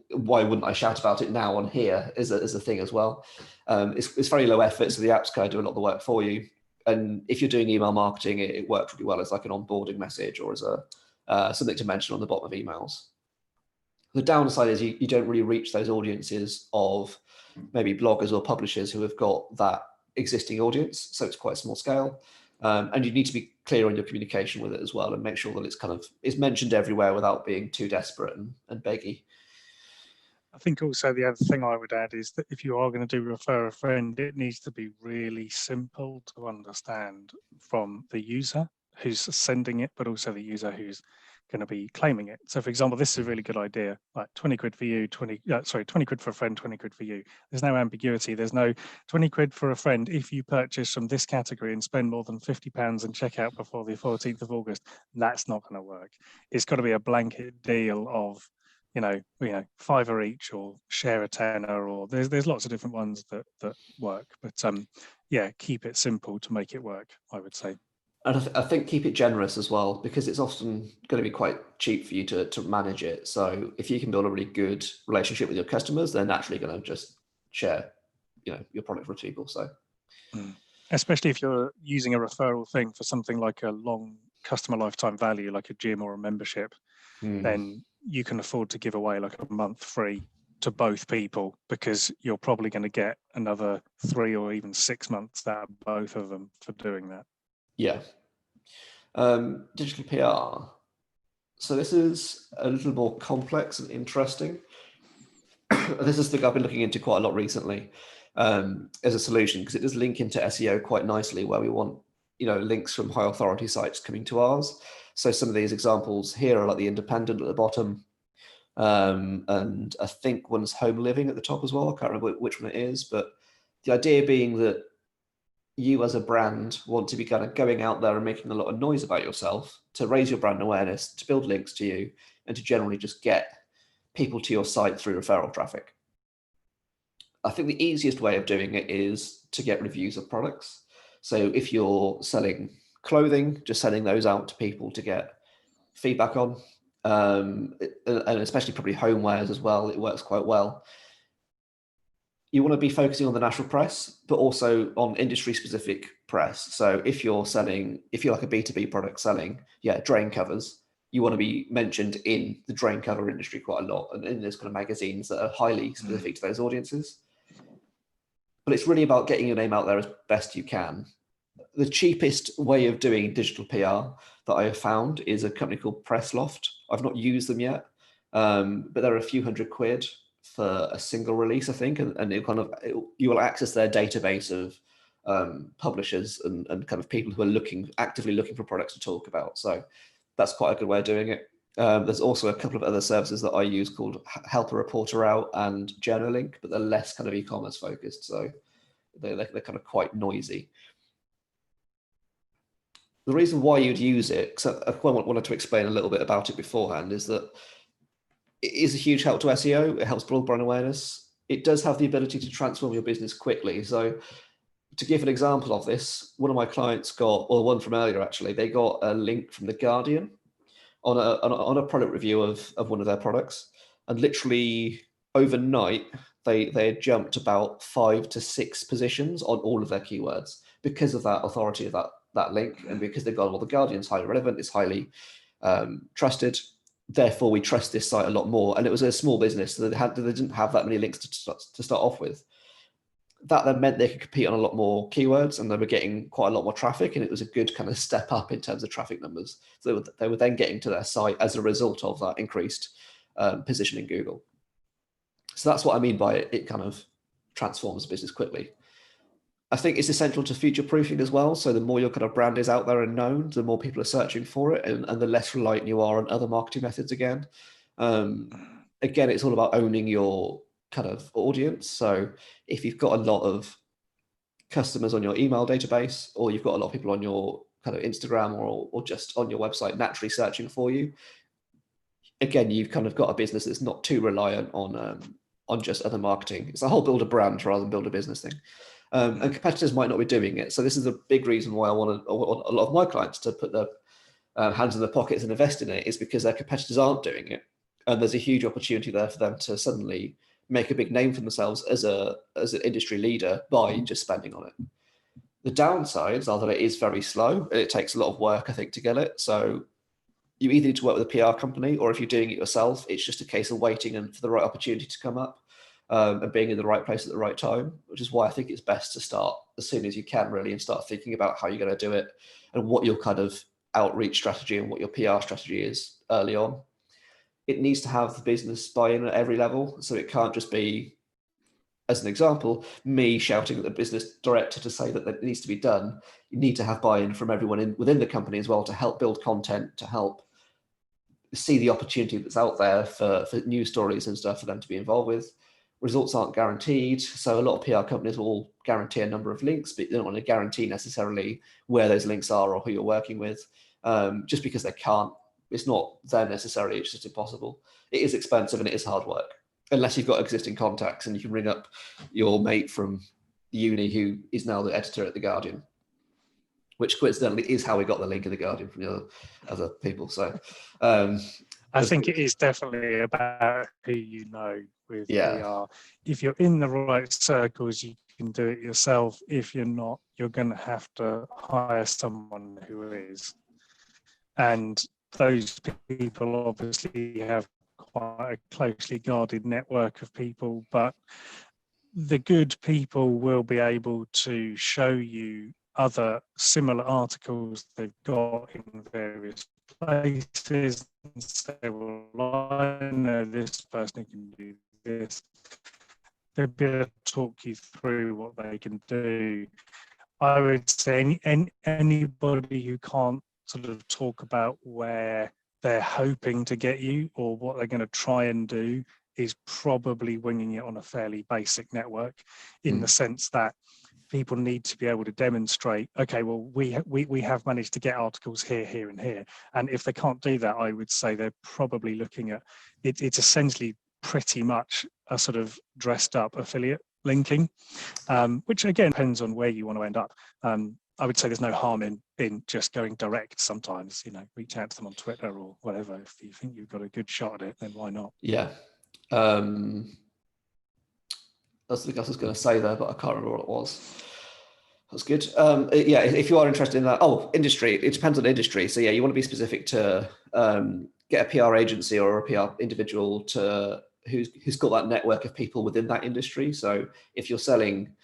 why wouldn't I shout about it now on here is a thing as well. It's very low effort, so the apps kind of do a lot of the work for you. And if you're doing email marketing, it works really well as like an onboarding message or as something to mention on the bottom of emails. The downside is you don't really reach those audiences of maybe bloggers or publishers who have got that existing audience. So it's quite a small scale. And you need to be clear on your communication with it as well, and make sure that it's mentioned everywhere without being too desperate and beggy. I think also the other thing I would add is that if you are going to do refer a friend, it needs to be really simple to understand from the user who's sending it, but also the user who's going to be claiming it. So for example, this is a really good idea, like 20 quid for you, 20 quid for a friend, 20 quid for you. There's no ambiguity. There's no 20 quid for a friend if you purchase from this category and spend more than £50 and check out before the 14th of August. That's not going to work. It's got to be a blanket deal of, £5 each, or share a tenner, or there's lots of different ones that work. But keep it simple to make it work, I would say. And I think keep it generous as well, because it's often going to be quite cheap for you to manage it. So if you can build a really good relationship with your customers, they're naturally going to just share, your product with people. So, especially if you're using a referral thing for something like a long customer lifetime value, like a gym or a membership, then you can afford to give away like a month free to both people, because you're probably going to get another 3 or even 6 months out of both of them for doing that. Yeah. Digital PR. So this is a little more complex and interesting. This is the thing I've been looking into quite a lot recently as a solution, because it does link into SEO quite nicely, where we want, links from high authority sites coming to ours. So some of these examples here are like the Independent at the bottom. And I think one's Home Living at the top as well. I can't remember which one it is, but the idea being that you as a brand want to be kind of going out there and making a lot of noise about yourself to raise your brand awareness, to build links to you, and to generally just get people to your site through referral traffic. I think the easiest way of doing it is to get reviews of products. So if you're selling clothing, just sending those out to people to get feedback on, and especially probably homewares as well, it works quite well. You want to be focusing on the national press, but also on industry specific press. So if you're like a B2B product selling, drain covers, you want to be mentioned in the drain cover industry quite a lot, and in those kind of magazines that are highly specific to those audiences. But it's really about getting your name out there as best you can. The cheapest way of doing digital PR that I have found is a company called Pressloft. I've not used them yet, but they're a few hundred quid for a single release, I think, and you will access their database of publishers and kind of people who are actively looking for products to talk about. So that's quite a good way of doing it. There's also a couple of other services that I use called Help a Reporter Out and Journalink, but they're less kind of e-commerce focused, so they're kind of quite noisy. The reason why you'd use it, because I wanted to explain a little bit about it beforehand, is that it is a huge help to SEO. It helps build brand awareness. It does have the ability to transform your business quickly. So to give an example of this, one of my clients one from earlier actually, they got a link from The Guardian on a product review of one of their products. And literally overnight, they had jumped about 5 to 6 positions on all of their keywords because of that authority of that link, and because they've gone, well, The Guardian's highly relevant, it's highly trusted, therefore we trust this site a lot more. And it was a small business, so they didn't have that many links to start off with. That then meant they could compete on a lot more keywords, and they were getting quite a lot more traffic, and it was a good kind of step up in terms of traffic numbers. So they were then getting to their site as a result of that increased position in Google. So that's what I mean by it kind of transforms the business quickly. I think it's essential to future proofing as well. So the more your kind of brand is out there and known, the more people are searching for it, and the less reliant you are on other marketing methods again. Again, it's all about owning your kind of audience. So if you've got a lot of customers on your email database, or you've got a lot of people on your kind of Instagram or just on your website naturally searching for you, again, you've kind of got a business that's not too reliant on just other marketing. It's a whole build a brand rather than build a business thing. And competitors might not be doing it. So this is a big reason why I want a lot of my clients to put their hands in their pockets and invest in it, is because their competitors aren't doing it. And there's a huge opportunity there for them to suddenly make a big name for themselves as an industry leader by just spending on it. The downsides are that it is very slow. It takes a lot of work, I think, to get it. So you either need to work with a PR company, or if you're doing it yourself, it's just a case of waiting and for the right opportunity to come up. And being in the right place at the right time, which is why I think it's best to start as soon as you can, really, and start thinking about how you're going to do it and what your kind of outreach strategy and what your PR strategy is early on. It needs to have the business buy-in at every level. So it can't just be, as an example, me shouting at the business director to say that it needs to be done. You need to have buy-in from everyone within the company as well, to help build content, to help see the opportunity that's out there for news stories and stuff for them to be involved with. Results aren't guaranteed. So a lot of PR companies will guarantee a number of links, but they don't want to guarantee necessarily where those links are or who you're working with, just because they can't. It's not there necessarily, it's just impossible. It is expensive and it is hard work, unless you've got existing contacts and you can ring up your mate from uni who is now the editor at The Guardian, which coincidentally is how we got the link of The Guardian from the other people. So I think it is definitely about who you know with yeah. PR. If you're in the right circles, you can do it yourself. If you're not, you're going to have to hire someone who is. And those people obviously have quite a closely guarded network of people, but the good people will be able to show you other similar articles they've got in various places and say, well, I know this person who can do this. They'll be able to talk you through what they can do. I would say anybody who can't sort of talk about where they're hoping to get you or what they're going to try and do is probably winging it on a fairly basic network, in the sense that people need to be able to demonstrate, okay, well, we have managed to get articles here, here, and here. And if they can't do that, I would say they're probably looking at it. It's essentially pretty much a sort of dressed up affiliate linking, which again depends on where you want to end up. I would say there's no harm in just going direct sometimes, reach out to them on Twitter or whatever. If you think you've got a good shot at it, then why not? Yeah. That's the thing I was going to say there, but I can't remember what it was. That's good. Yeah, if you are interested in that, industry, it depends on industry. So yeah, you want to be specific to get a PR agency or a PR individual who's got that network of people within that industry. So if you're selling,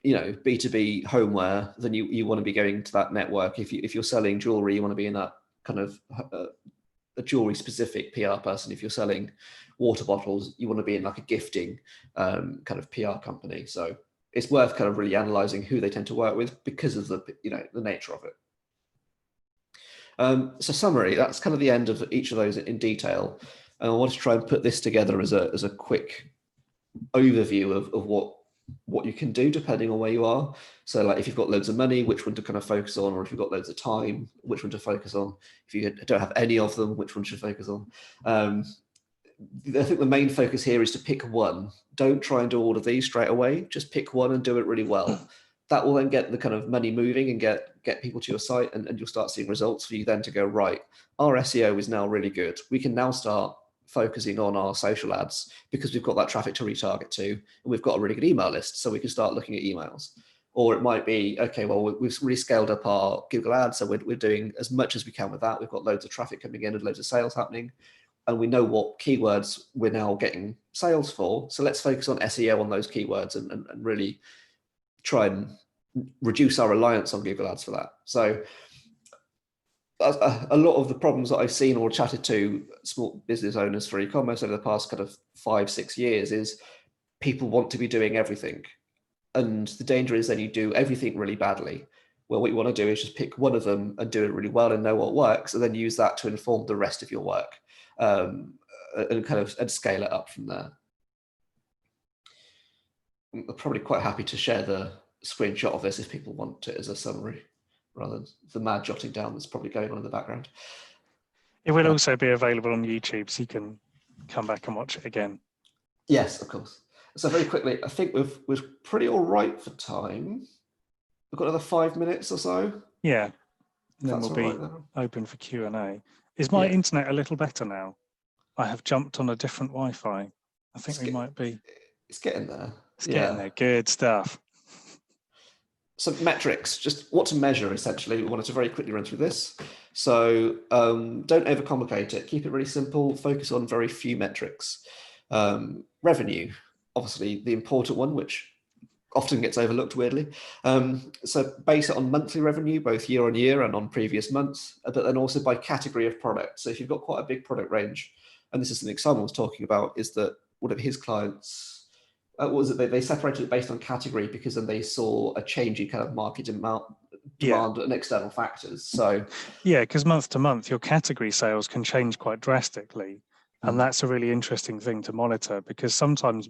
B2B homeware, then you want to be going to that network. If you're selling jewelry, you want to be in that kind of a jewelry specific PR person. If you're selling water bottles, you want to be in like a gifting kind of PR company. So it's worth kind of really analyzing who they tend to work with because of the nature of it. So summary, that's kind of the end of each of those in detail. And I want to try and put this together as a quick overview of what you can do depending on where you are. So like if you've got loads of money, which one to kind of focus on, or if you've got loads of time, which one to focus on. If you don't have any of them, which one should focus on. I think the main focus here is to pick one. Don't try and do all of these straight away. Just pick one and do it really well. That will then get the kind of money moving and get people to your site, and you'll start seeing results for you then to go, right, our SEO is now really good. We can now start focusing on our social ads because we've got that traffic to retarget to, and we've got a really good email list, so we can start looking at emails. Or it might be, okay, well, we've really scaled up our Google ads, so we're doing as much as we can with that. We've got loads of traffic coming in and loads of sales happening, and we know what keywords we're now getting sales for. So let's focus on SEO on those keywords and really try and reduce our reliance on Google ads for that. So a lot of the problems that I've seen or chatted to small business owners for e-commerce over the past kind of 5-6 years is people want to be doing everything. And the danger is then you do everything really badly. Well, what you want to do is just pick one of them and do it really well and know what works, and then use that to inform the rest of your work, and scale it up from there. I'm probably quite happy to share the screenshot of this if people want it as a summary, rather than the mad jotting down that's probably going on in the background. It will also be available on YouTube, so you can come back and watch it again. Yes, of course. So very quickly, I think we're pretty all right for time. We've got another 5 minutes or so. Yeah, and then That's we'll be all right, open for Q&A. Is my Yeah. internet a little better now? I have jumped on a different Wi-Fi. I think we might be. It's getting there. It's getting there. Good stuff. So metrics, just what to measure essentially. We wanted to very quickly run through this. So don't overcomplicate it. Keep it really simple. Focus on very few metrics. Revenue, obviously the important one, which often gets overlooked weirdly. So base it on monthly revenue, both year on year and on previous months, but then also by category of product. So if you've got quite a big product range, and this is something Simon was talking about, is that one of his clients, what was it? They separated it based on category because then they saw a change in kind of market demand and external factors. So yeah, because month to month, your category sales can change quite drastically. And that's a really interesting thing to monitor, because sometimes,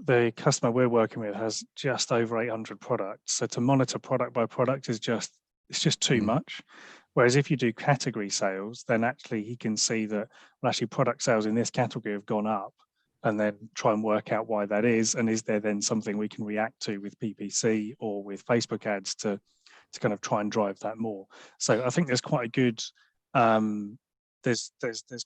the customer we're working with has just over 800 products. So to monitor product by product it's just too much. Whereas if you do category sales, then actually he can see that, well, actually product sales in this category have gone up, and then try and work out why that is. And is there then something we can react to with PPC or with Facebook ads to kind of try and drive that more? So I think there's quite a good, there's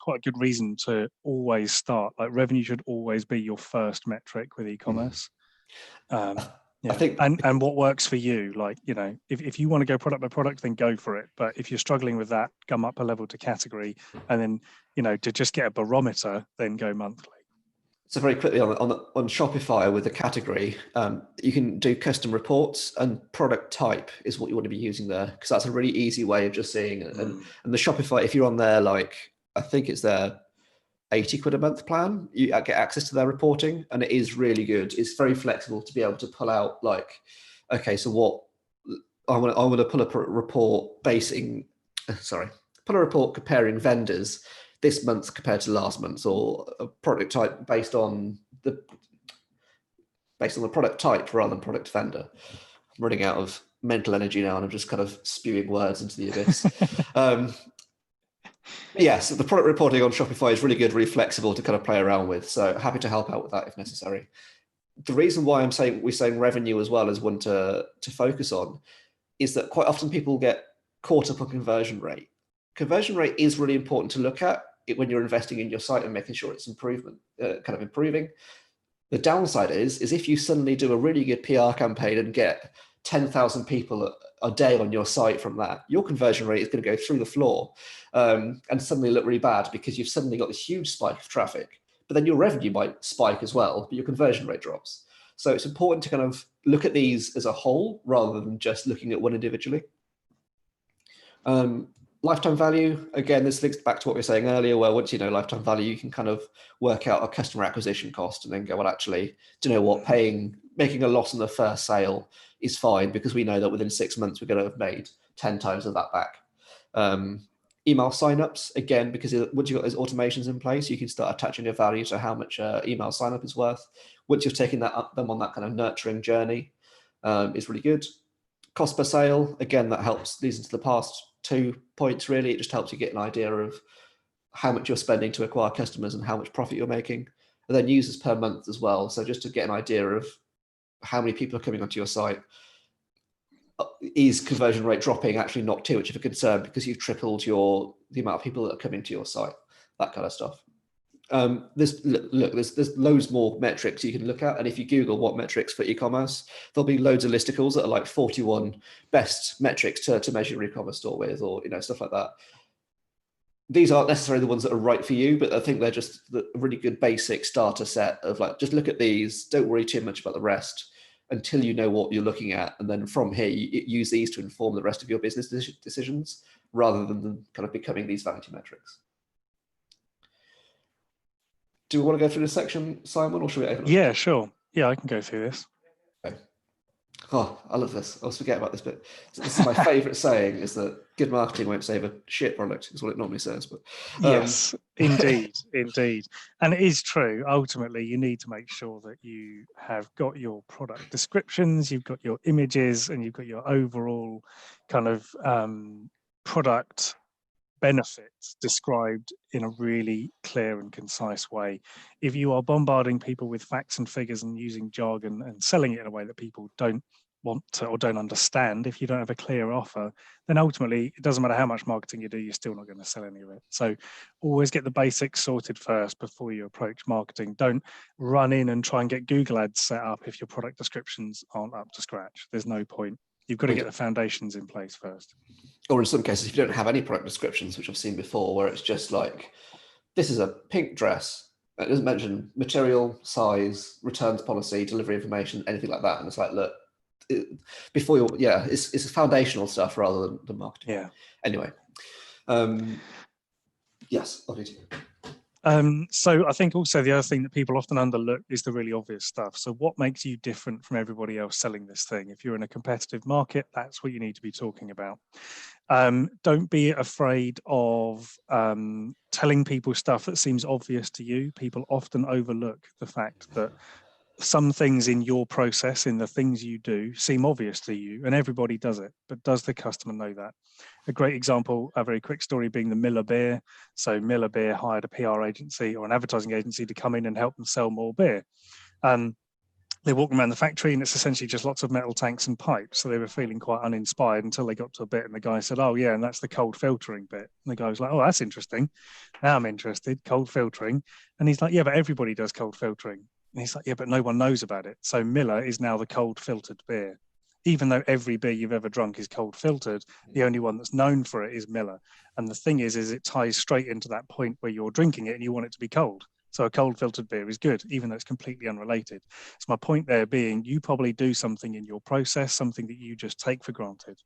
quite a good reason to always start, like revenue should always be your first metric with e-commerce. I think, and what works for you, like, if you want to go product by product, then go for it. But if you're struggling with that, come up a level to category, and then, to just get a barometer, then go monthly. So very quickly on Shopify with the category, you can do custom reports, and product type is what you want to be using there, because that's a really easy way of just seeing it. And the Shopify, if you're on there, like I think it's their 80 quid a month plan, you get access to their reporting, and it is really good. It's very flexible to be able to pull out, like, okay, so what I want to pull up a report pull a report comparing vendors this month compared to last month, or a product type based on the product type rather than product vendor. I'm running out of mental energy now, and I'm just kind of spewing words into the abyss. Yes, the product reporting on Shopify is really good, really flexible to kind of play around with. So happy to help out with that if necessary. The reason why we're saying revenue as well as one to focus on is that quite often people get caught up on conversion rate. Conversion rate is really important to look at when you're investing in your site and making sure it's improving. The downside is if you suddenly do a really good PR campaign and get 10,000 people a day on your site from that, your conversion rate is going to go through the floor, and suddenly look really bad because you've suddenly got this huge spike of traffic. But then your revenue might spike as well, but your conversion rate drops. So it's important to kind of look at these as a whole rather than just looking at one individually. Lifetime value, again, this links back to what we were saying earlier, where once you know lifetime value, you can kind of work out a customer acquisition cost and then go, well, actually, do you know what, making a loss on the first sale is fine, because we know that within 6 months, we're going to have made 10 times of that back. Email signups, again, because once you've got those automations in place, you can start attaching a value to how much email signup is worth. Once you've taken them on that kind of nurturing journey, is really good. Cost per sale, again, that helps. These into the past 2 points, really. It just helps you get an idea of how much you're spending to acquire customers and how much profit you're making. And then users per month as well. So just to get an idea of how many people are coming onto your site. Is conversion rate dropping actually not too much of a concern because you've tripled the amount of people that are coming to your site, that kind of stuff. There's loads more metrics you can look at, and if you Google what metrics for e-commerce, there'll be loads of listicles that are like 41 best metrics to measure your e-commerce store with, or stuff like that. These aren't necessarily the ones that are right for you, but I think they're just a really good basic starter set of, like, just look at these, don't worry too much about the rest until you know what you're looking at, and then from here you use these to inform the rest of your business decisions rather than them kind of becoming these vanity metrics. Do we want to go through this section, Simon, or should we open up? Yeah, sure. Yeah, I can go through this. Okay. Oh, I love this. I always forget about this bit. This is my favourite saying, is that good marketing won't save a shit product, is what it normally says. But yes, indeed, indeed. And it is true. Ultimately, you need to make sure that you have got your product descriptions, you've got your images, and you've got your overall kind of product benefits described in a really clear and concise way. If you are bombarding people with facts and figures and using jargon and selling it in a way that people don't want to or don't understand, if you don't have a clear offer, then ultimately it doesn't matter how much marketing you do, you're still not going to sell any of it. So always get the basics sorted first before you approach marketing. Don't run in and try and get Google ads set up if your product descriptions aren't up to scratch. There's no point. You've got to get the foundations in place first. Or in some cases, if you don't have any product descriptions, which I've seen before, where it's just like, this is a pink dress. It doesn't mention material, size, returns policy, delivery information, anything like that. And it's like, look, before you, it's foundational stuff rather than marketing. Yeah. Anyway, yes, obviously. So I think also the other thing that people often overlook is the really obvious stuff. So what makes you different from everybody else selling this thing? If you're in a competitive market, that's what you need to be talking about. Don't be afraid of telling people stuff that seems obvious to you. People often overlook the fact that some things in your process, in the things you do, seem obvious to you, and everybody does it. But does the customer know that? A great example, a very quick story, being the Miller beer. So Miller beer hired a PR agency or an advertising agency to come in and help them sell more beer. They walked around the factory and it's essentially just lots of metal tanks and pipes. So they were feeling quite uninspired until they got to a bit and the guy said, oh yeah, and that's the cold filtering bit. And the guy was like, oh, that's interesting. Now I'm interested, cold filtering. And he's like, yeah, but everybody does cold filtering. And he's like, yeah, but no one knows about it. So Miller is now the cold filtered beer. Even though every beer you've ever drunk is cold filtered, the only one that's known for it is Miller. And the thing is it ties straight into that point where you're drinking it and you want it to be cold. So a cold filtered beer is good, even though it's completely unrelated. So my point there being, you probably do something in your process, something that you just take for granted.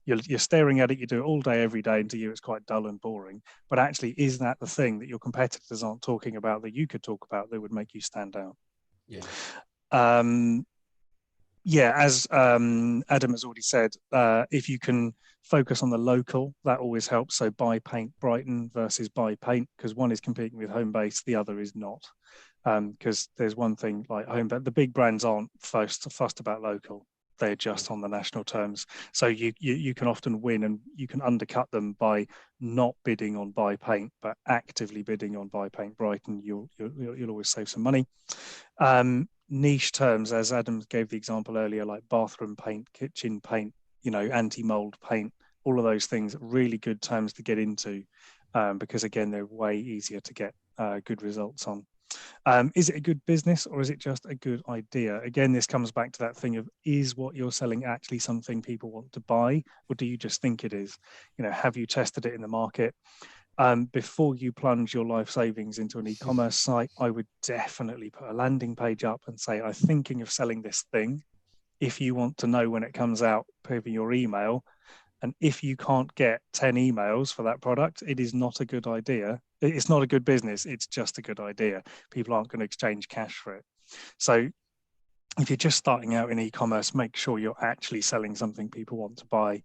You're staring at it, you do it all day, every day, and to you it's quite dull and boring. But actually, is that the thing that your competitors aren't talking about that you could talk about that would make you stand out? Yeah. As Adam has already said, if you can focus on the local, that always helps. So buy paint Brighton versus buy paint, because one is competing with Homebase, the other is not. Because there's one thing like Homebase, the big brands aren't fussed about local. They're just on the national terms. So you can often win and you can undercut them by not bidding on buy paint, but actively bidding on buy paint Brighton. You'll always save some money. Niche terms, as Adam gave the example earlier, like bathroom paint, kitchen paint, anti-mold paint, all of those things, really good terms to get into, because again, they're way easier to get good results on. Is it a good business or is it just a good idea? Again, this comes back to that thing of, is what you're selling actually something people want to buy, or do you just think it is? Have you tested it in the market? Before you plunge your life savings into an e-commerce site, I would definitely put a landing page up and say, I'm thinking of selling this thing. If you want to know when it comes out, put in your email. And if you can't get 10 emails for that product, it is not a good idea. It's not a good business. It's just a good idea. People aren't going to exchange cash for it. So if you're just starting out in e-commerce, make sure you're actually selling something people want to buy.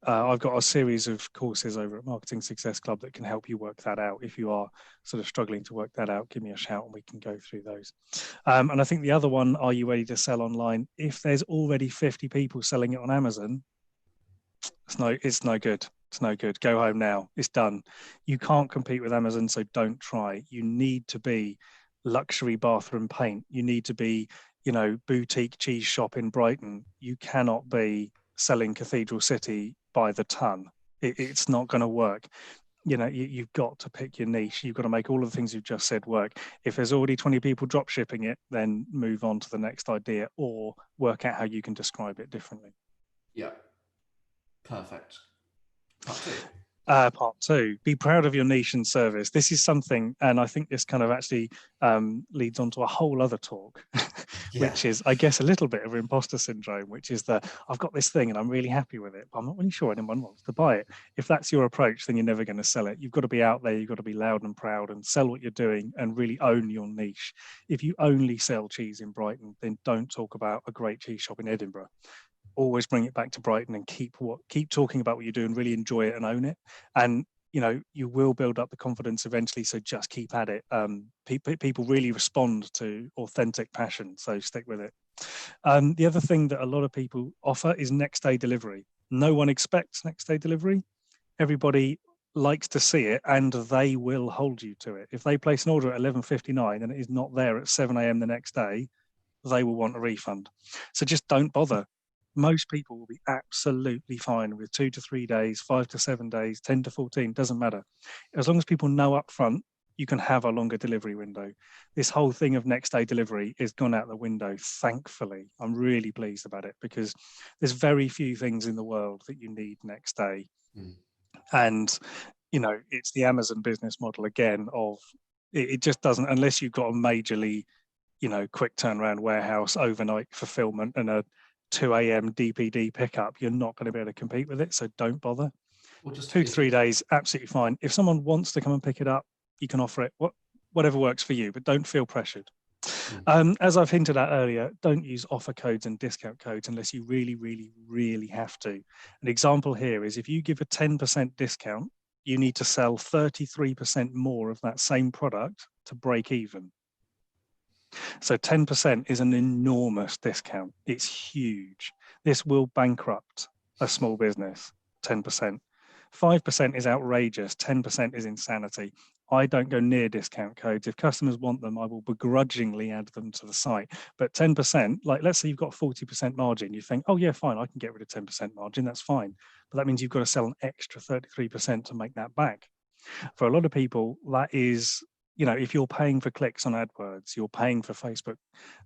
I've got a series of courses over at Marketing Success Club that can help you work that out. If you are sort of struggling to work that out, give me a shout and we can go through those. And I think the other one, are you ready to sell online? If there's already 50 people selling it on Amazon, it's no good. It's no good. Go home now. It's done. You can't compete with Amazon, so don't try. You need to be luxury bathroom paint. You need to be, boutique cheese shop in Brighton. You cannot be selling Cathedral City by the ton. It's not going to work. You've got to pick your niche. You've got to make all of the things you've just said work. If there's already 20 people drop shipping it, then move on to the next idea or work out how you can describe it differently. Yeah. Perfect. Part two. Part two, be proud of your niche and service. This is something, and I think this kind of actually leads on to a whole other talk, which is, I guess, a little bit of imposter syndrome, which is that I've got this thing and I'm really happy with it, but I'm not really sure anyone wants to buy it. If that's your approach, then you're never going to sell it. You've got to be out there, you've got to be loud and proud and sell what you're doing and really own your niche. If you only sell cheese in Brighton, then don't talk about a great cheese shop in Edinburgh. Always bring it back to Brighton and keep talking about what you do and really enjoy it and own it. And you will build up the confidence eventually. So just keep at it. People really respond to authentic passion. So stick with it. The other thing that a lot of people offer is next day delivery. No one expects next day delivery. Everybody likes to see it, and they will hold you to it. If they place an order at 11:59 and it is not there at 7 a.m. the next day, they will want a refund. So just don't bother. Most people will be absolutely fine with 2 to 3 days, 5 to 7 days, 10 to 14, doesn't matter. As long as people know up front, you can have a longer delivery window. This whole thing of next day delivery is gone out the window, thankfully. I'm really pleased about it because there's very few things in the world that you need next day. And, it's the Amazon business model again of it just doesn't, unless you've got a majorly, quick turnaround warehouse, overnight fulfillment and a 2 a.m. DPD pickup, you're not going to be able to compete with it. So don't bother. Well, just 2 to 3 days, absolutely fine. If someone wants to come and pick it up, you can offer it, whatever works for you, but don't feel pressured. As I've hinted at earlier, don't use offer codes and discount codes unless you really, really, really have to. An example here is if you give a 10% discount, you need to sell 33% more of that same product to break even. So 10% is an enormous discount. It's huge. This will bankrupt a small business, 10%. 5% is outrageous. 10% is insanity. I don't go near discount codes. If customers want them, I will begrudgingly add them to the site. But 10%, like let's say you've got 40% margin, you think, oh yeah, fine, I can get rid of 10% margin, that's fine. But that means you've got to sell an extra 33% to make that back. For a lot of people, that is, if you're paying for clicks on AdWords, you're paying for Facebook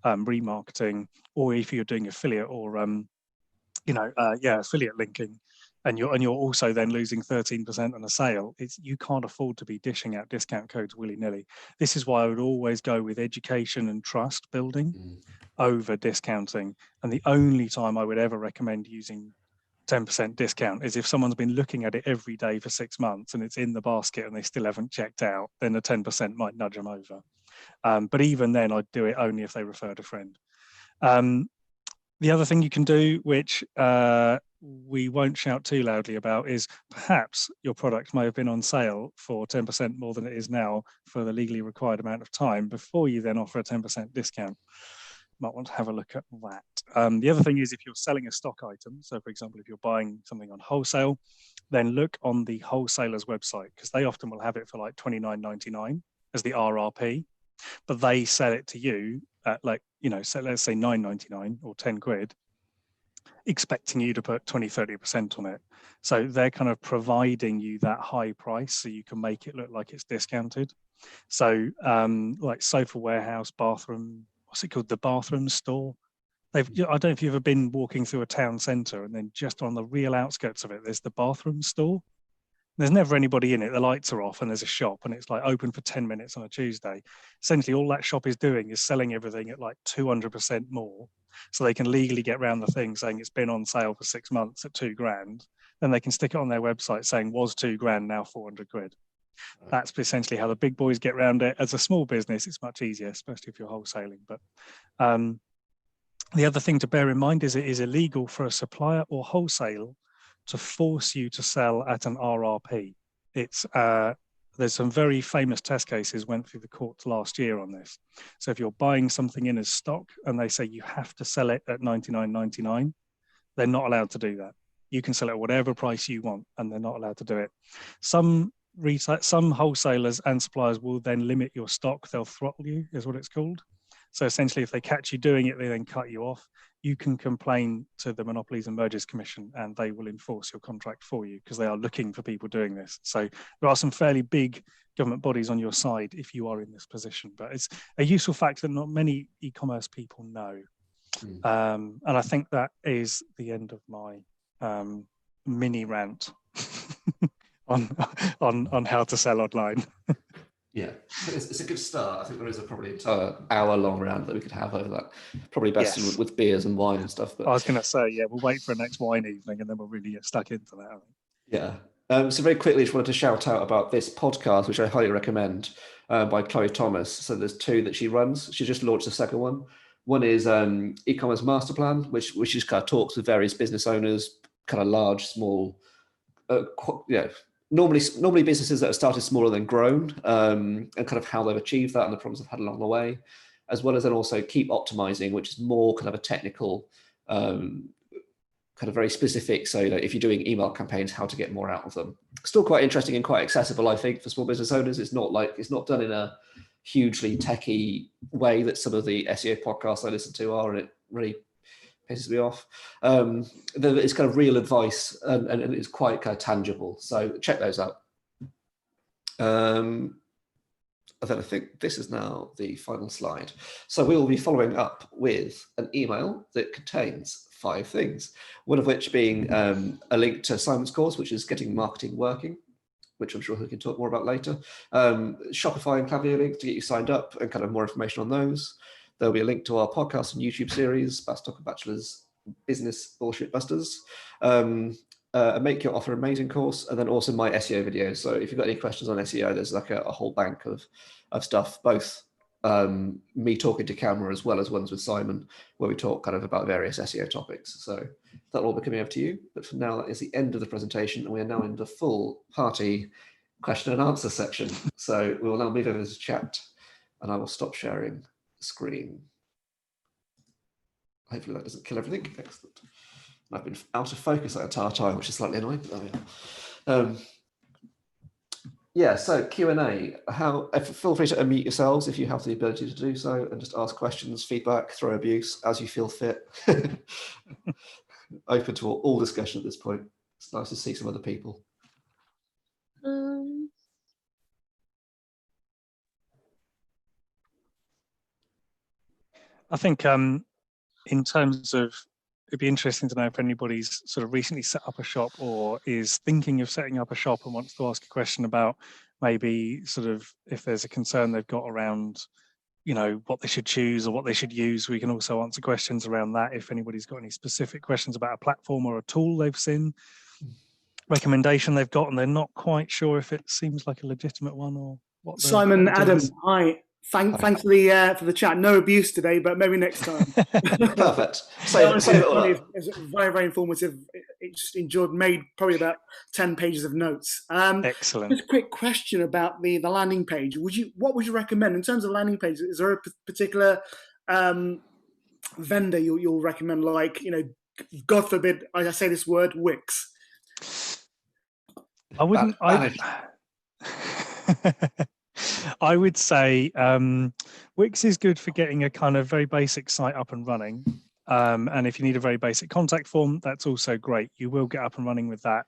remarketing, or if you're doing affiliate or affiliate linking, and you're also then losing 13% on a sale, you can't afford to be dishing out discount codes willy-nilly. This is why I would always go with education and trust building over discounting. And the only time I would ever recommend using 10% discount is if someone's been looking at it every day for 6 months and it's in the basket and they still haven't checked out, then the 10% might nudge them over. But even then, I'd do it only if they referred a friend. The other thing you can do, which we won't shout too loudly about, is perhaps your product may have been on sale for 10% more than it is now for the legally required amount of time before you then offer a 10% discount. Might want to have a look at that. The other thing is if you're selling a stock item, so for example, if you're buying something on wholesale, then look on the wholesaler's website because they often will have it for like $29.99 as the RRP, but they sell it to you at so let's say $9.99 or 10 quid, expecting you to put 20-30% on it. So they're kind of providing you that high price so you can make it look like it's discounted. So like Sofa Warehouse, bathroom, what's it called? The bathroom store. I don't know if you've ever been walking through a town centre and then just on the real outskirts of it, there's the bathroom store. There's never anybody in it. The lights are off and there's a shop and it's like open for 10 minutes on a Tuesday. Essentially, all that shop is doing is selling everything at like 200% more. So they can legally get around the thing saying it's been on sale for 6 months at $2,000. Then they can stick it on their website saying was $2,000, now 400 quid. That's essentially how the big boys get around it. As a small business, it's much easier, especially if you're wholesaling. But the other thing to bear in mind is it is illegal for a supplier or wholesale to force you to sell at an RRP. There's some very famous test cases went through the courts last year on this. So if you're buying something in as stock and they say you have to sell it at $99.99, they're not allowed to do that. You can sell it at whatever price you want and they're not allowed to do it. Some wholesalers and suppliers will then limit your stock. They'll throttle you, is what it's called. So essentially, if they catch you doing it, they then cut you off. You can complain to the Monopolies and Mergers Commission and they will enforce your contract for you because they are looking for people doing this. So there are some fairly big government bodies on your side if you are in this position. But it's a useful fact that not many e-commerce people know. And I think that is the end of my mini rant on how to sell online. Yeah, it's a good start. I think there is a probably entire hour-long round that we could have over that. Probably best Yes. with beers and wine and stuff. But I was going to say, yeah, we'll wait for a next wine evening and then we'll really get stuck into that. I think. Yeah. So very quickly, just wanted to shout out about this podcast, which I highly recommend, by Chloe Thomas. So there's two that she runs. She just launched the second one. One is eCommerce Master Plan, which just kind of talks with various business owners, kind of large, small, normally businesses that have started smaller than grown, and kind of how they've achieved that and the problems they've had along the way, as well as then also Keep Optimizing, which is more kind of a technical, kind of very specific. So if you're doing email campaigns, how to get more out of them. Still quite interesting and quite accessible, I think, for small business owners. It's not done in a hugely techie way that some of the SEO podcasts I listen to are, and it really pisses me off. It's kind of real advice and it's quite kind of tangible. So check those out. And then I think this is now the final slide. So we will be following up with an email that contains 5 things, one of which being a link to Simon's course, which is Getting Marketing Working, which I'm sure we can talk more about later. Shopify and Klaviyo links to get you signed up and kind of more information on those. There'll be a link to our podcast and YouTube series, Bastock and Bachelor's Business Bullshit Busters, a Make Your Offer Amazing course, and then also my SEO videos. So if you've got any questions on SEO, there's like a whole bank of stuff, both me talking to camera as well as ones with Simon, where we talk kind of about various SEO topics. So that'll all be coming over to you. But for now, that is the end of the presentation, and we are now in the full party question and answer section. So we will now move over to chat, and I will stop sharing the screen. Hopefully that doesn't kill everything. Excellent. I've been out of focus that entire time, which is slightly annoying. Yeah, so Q&A. Feel free to unmute yourselves if you have the ability to do so, and just ask questions, feedback, throw abuse as you feel fit. Open to all discussion at this point. It's nice to see some other people. I think in terms of, it'd be interesting to know if anybody's sort of recently set up a shop or is thinking of setting up a shop and wants to ask a question about maybe sort of if there's a concern they've got around, what they should choose or what they should use. We can also answer questions around that if anybody's got any specific questions about a platform or a tool they've seen, recommendation they've got, and they're not quite sure if it seems like a legitimate one or what. Simon, Adam, hi. Thanks for the chat. No abuse today, but maybe next time. Perfect. It's very, very informative. It just enjoyed. Made probably about 10 pages of notes. Excellent. Just a quick question about the landing page. What would you recommend in terms of landing page? Is there a particular vendor you'll recommend? Like, God forbid I say this word, Wix. I wouldn't. I would say Wix is good for getting a kind of very basic site up and running. And if you need a very basic contact form, that's also great. You will get up and running with that.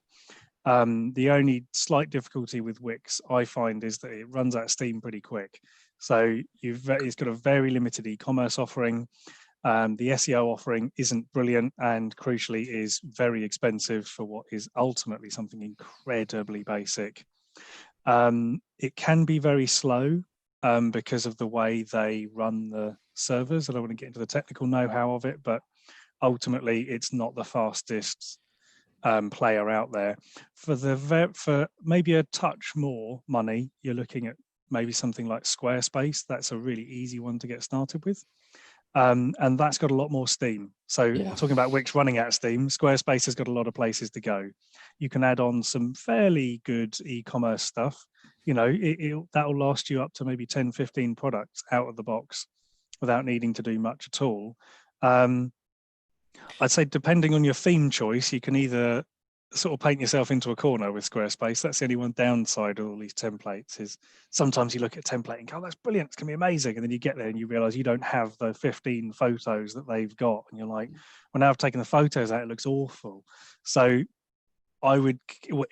The only slight difficulty with Wix, I find, is that it runs out of steam pretty quick. So it's got a very limited e-commerce offering. The SEO offering isn't brilliant, and crucially is very expensive for what is ultimately something incredibly basic. It can be very slow because of the way they run the servers. I don't want to get into the technical know-how of it, but ultimately it's not the fastest player out there. For maybe a touch more money, you're looking at maybe something like Squarespace. That's a really easy one to get started with. And that's got a lot more steam. So talking about Wix running out of steam, Squarespace has got a lot of places to go. You can add on some fairly good e-commerce stuff. That'll last you up to maybe 10, 15 products out of the box without needing to do much at all. I'd say depending on your theme choice, you can either sort of paint yourself into a corner with Squarespace. That's the only one downside of all these templates is sometimes you look at a template and go, oh, that's brilliant, it's gonna be amazing. And then you get there and you realize you don't have the 15 photos that they've got. And you're like, well, now I've taken the photos out, it looks awful. So I would,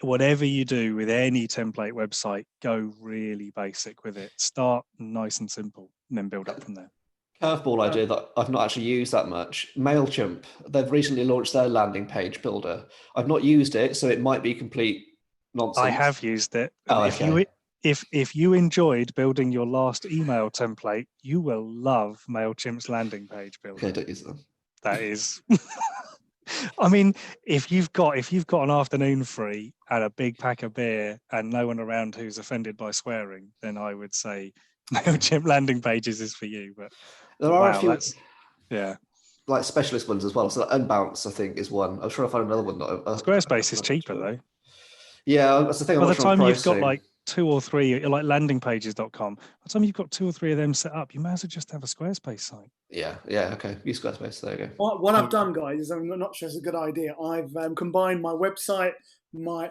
whatever you do with any template website, go really basic with it. Start nice and simple and then build up from there. Curveball idea that I've not actually used that much. MailChimp, they've recently launched their landing page builder. I've not used it, so it might be complete nonsense? I have used it. Oh, If you okay. if you enjoyed building your last email template, you will love MailChimp's landing page builder. Okay, don't use them. That is, I mean, if you've got an afternoon free and a big pack of beer and no one around who's offended by swearing, then I would say MailChimp landing pages is for you. But There are a wow, few yeah. like specialist ones as well. So Unbounce, I think, is one. I'm trying to find another one. Squarespace is cheaper though. Yeah, that's the thing. I'm By the not sure on time you've got pricing. like 2 or 3, like landingpages.com, by the time you've got 2 or 3 of them set up, you might as well just have a Squarespace site. Yeah, okay. Use Squarespace. There you go. What I've done, guys, is I'm not sure it's a good idea. I've combined my website, my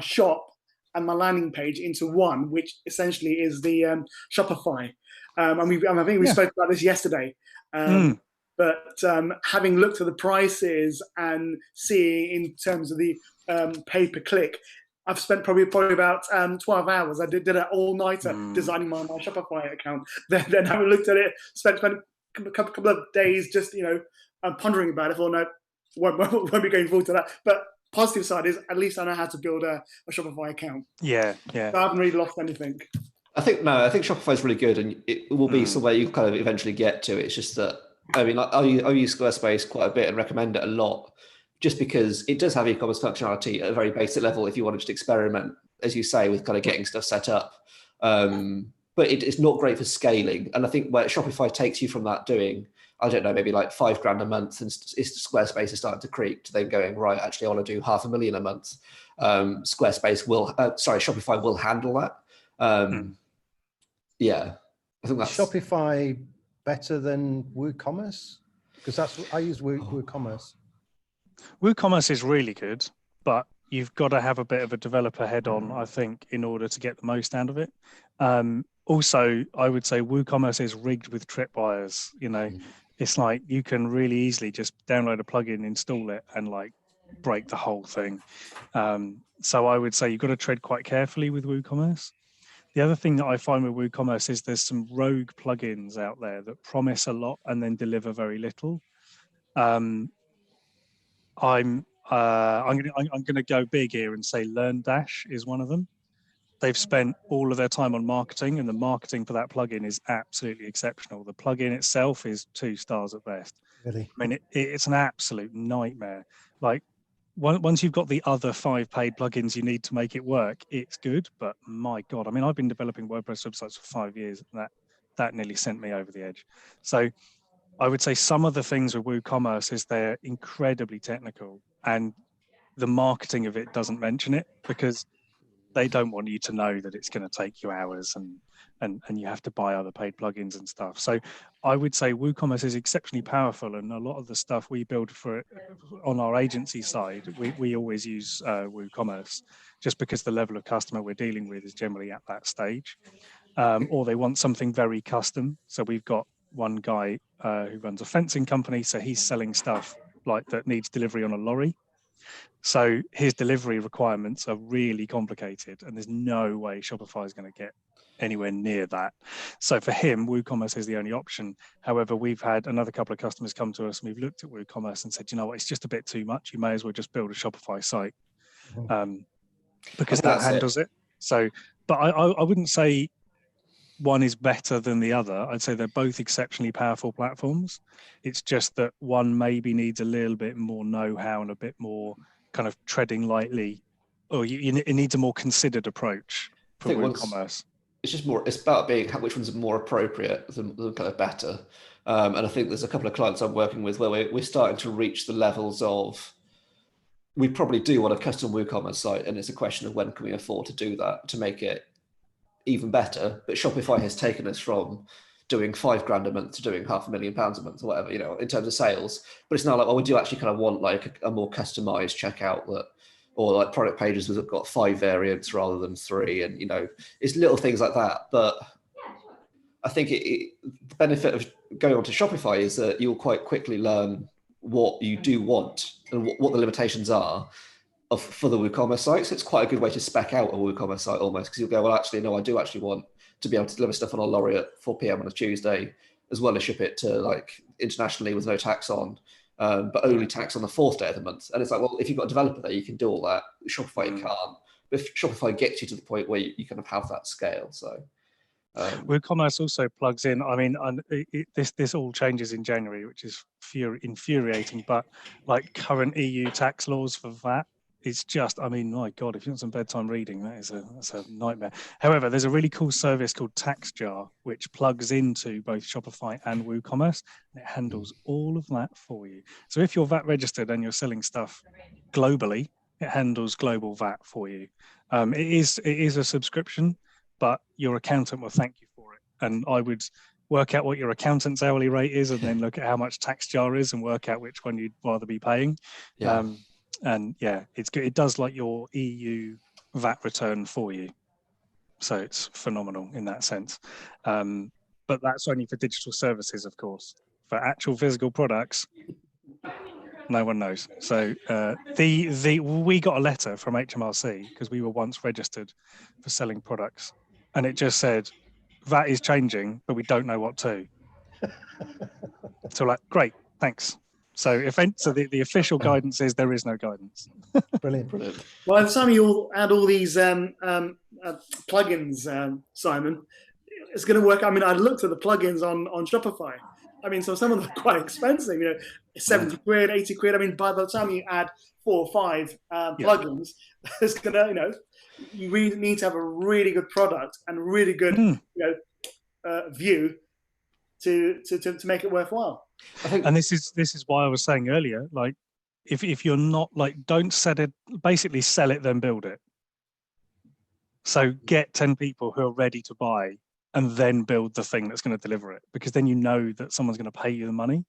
shop, and my landing page into one, which essentially is the Shopify. And I think we spoke about this yesterday. But having looked at the prices and seeing in terms of the pay per click, I've spent probably about 12 hours. I did an all-nighter designing my Shopify account. Then having looked at it, spent a couple of days just pondering about it. I thought, no, won't be going forward to that. But positive side is at least I know how to build a Shopify account. Yeah. So I haven't really lost anything. I think Shopify is really good, and it will be somewhere you kind of eventually get to. It's just that, I mean, I use Squarespace quite a bit and recommend it a lot, just because it does have e-commerce functionality at a very basic level if you want to just experiment, as you say, with kind of getting stuff set up. But it's not great for scaling. And I think where Shopify takes you from that doing, I don't know, maybe like $5,000 a month, and Squarespace is starting to creep to them going, right, actually I want to do $500,000 a month. Shopify will handle that. Yeah, I think that's Shopify better than WooCommerce, because I use WooCommerce. WooCommerce is really good, but you've got to have a bit of a developer head on, I think, in order to get the most out of it. Also, I would say WooCommerce is rigged with tripwires. It's like you can really easily just download a plugin, install it, and like break the whole thing. So I would say you've got to tread quite carefully with WooCommerce. The other thing that I find with WooCommerce is there's some rogue plugins out there that promise a lot and then deliver very little. I'm going to go big here and say LearnDash is one of them. They've spent all of their time on marketing, and the marketing for that plugin is absolutely exceptional. The plugin itself is 2 stars at best. Really? I mean, it's an absolute nightmare. Like, once you've got the other 5 paid plugins you need to make it work, it's good. But my God, I mean, I've been developing WordPress websites for 5 years, and that nearly sent me over the edge. So I would say some of the things with WooCommerce is they're incredibly technical, and the marketing of it doesn't mention it because they don't want you to know that it's going to take you hours and you have to buy other paid plugins and stuff. So I would say WooCommerce is exceptionally powerful, and a lot of the stuff we build for it on our agency side, we always use WooCommerce just because the level of customer we're dealing with is generally at that stage, or they want something very custom. So we've got one guy who runs a fencing company, so he's selling stuff like that needs delivery on a lorry. So his delivery requirements are really complicated, and there's no way Shopify is going to get anywhere near that. So for him, WooCommerce is the only option. However, we've had another couple of customers come to us, and we've looked at WooCommerce and said, you know what, it's just a bit too much. You may as well just build a Shopify site because that handles it. So, but I wouldn't say one is better than the other. I'd say they're both exceptionally powerful platforms. It's just that one maybe needs a little bit more know-how and a bit more kind of treading lightly, or it needs a more considered approach for WooCommerce. It's just more, it's about being which one's more appropriate than kind of better. And I think there's a couple of clients I'm working with where we're starting to reach the levels of, we probably do want a custom WooCommerce site, and it's a question of when can we afford to do that to make it even better. But Shopify has taken us from doing $5,000 a month to doing £500,000 a month or whatever, in terms of sales. But it's now like, well, we do actually kind of want like a more customized checkout or like product pages that have got 5 variants rather than 3. And, it's little things like that. But I think the benefit of going onto Shopify is that you'll quite quickly learn what you do want and what the limitations are for the WooCommerce site. So it's quite a good way to spec out a WooCommerce site almost, because you'll go, well, actually, no, I do actually want to be able to deliver stuff on a lorry at 4 p.m. on a Tuesday, as well as ship it to like internationally with no tax on. but only tax on the 4th day of the month. And it's like, well, if you've got a developer there, you can do all that. Shopify, you can't. But if Shopify gets you to the point where you kind of have that scale. So WooCommerce also plugs in. I mean, this all changes in January, which is infuriating. But like current EU tax laws for VAT, it's just, I mean, my God, if you want some bedtime reading, that's a nightmare. However, there's a really cool service called TaxJar, which plugs into both Shopify and WooCommerce, and it handles all of that for you. So if you're VAT registered and you're selling stuff globally, it handles global VAT for you. It is a subscription, but your accountant will thank you for it. And I would work out what your accountant's hourly rate is, and then look at how much TaxJar is, and work out which one you'd rather be paying. yeah. And yeah, it's good. It does like your EU VAT return for you, so it's phenomenal in that sense. But that's only for digital services, of course. For actual physical products, no one knows. So we got a letter from HMRC because we were once registered for selling products, and it just said VAT is changing, but we don't know what to. So like, great, thanks. So the official guidance is there is no guidance. Brilliant. By the time you all add all these plugins, Simon, it's going to work. I mean, I looked at the plugins on Shopify. I mean, so some of them are quite expensive, 70 quid, 80 quid. I mean, by the time you add 4 or 5 plugins, it's going to, you really need to have a really good product and really good, view to make it worthwhile. And this is why I was saying earlier, like, if you're not like, don't set it, basically sell it, then build it. So get 10 people who are ready to buy, and then build the thing that's going to deliver it, because then you know that someone's going to pay you the money.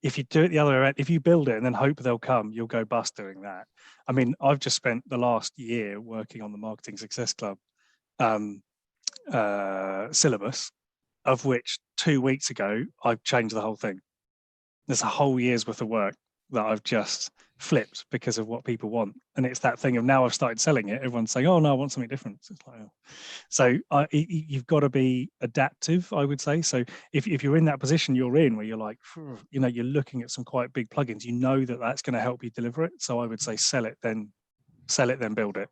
If you do it the other way, if you build it and then hope they'll come, you'll go bust doing that. I mean, I've just spent the last year working on the Marketing Success Club syllabus, of which 2 weeks ago, I've changed the whole thing. There's a whole year's worth of work that I've just flipped because of what people want. And it's that thing of, now I've started selling it, everyone's saying, oh no, I want something different. So it's like, oh. So you've got to be adaptive, I would say. So if you're in that position you're in, where you're like, you're looking at some quite big plugins, you know that that's going to help you deliver it. So I would say sell it, then build it.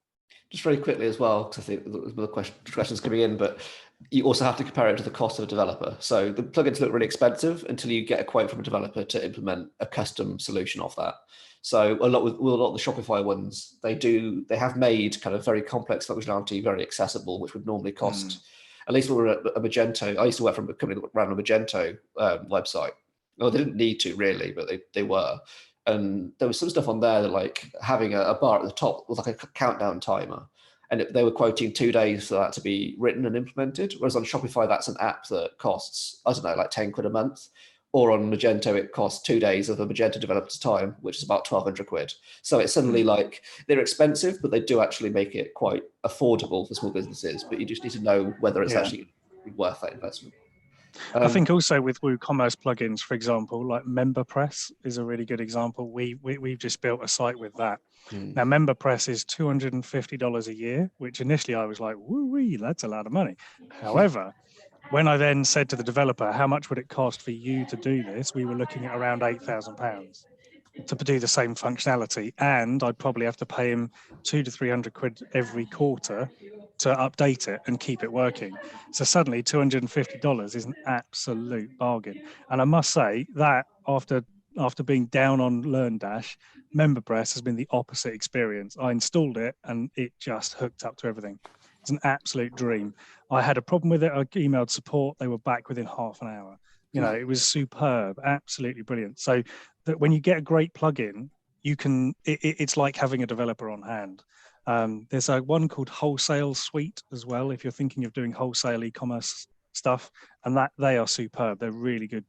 Just very quickly as well, because I think the questions coming in, but you also have to compare it to the cost of a developer. So the plugins look really expensive until you get a quote from a developer to implement a custom solution of that. So a lot of the Shopify ones, they have made kind of very complex functionality very accessible, which would normally cost, at least when we were at a Magento. I used to work for a company that ran a Magento website. Well, they didn't need to really, but they were. And there was some stuff on there that, like, having a bar at the top with like a countdown timer, and they were quoting 2 days for that to be written and implemented. Whereas on Shopify, that's an app that costs, I don't know, like 10 quid a month. Or on Magento, it costs 2 days of a Magento developer's time, which is about 1,200 quid. So it's suddenly like, they're expensive, but they do actually make it quite affordable for small businesses. But you just need to know whether it's actually worth that investment. I think also with WooCommerce plugins, for example, like MemberPress is a really good example. We've just built a site with that. Now, MemberPress is $250 a year, which initially I was like, woo-wee, that's a lot of money. However, when I then said to the developer, how much would it cost for you to do this? We were looking at around £8,000 to do the same functionality. And I'd probably have to pay him 200 to 300 quid every quarter to update it and keep it working. So suddenly $250 is an absolute bargain. And I must say that after being down on LearnDash, MemberPress has been the opposite experience. I installed it and it just hooked up to everything. It's an absolute dream. I had a problem with it. I emailed support. They were back within half an hour. It was superb, absolutely brilliant. So that when you get a great plugin, you can, it's like having a developer on hand. There's one called Wholesale Suite as well, if you're thinking of doing wholesale e-commerce stuff, and that they are superb. They're really good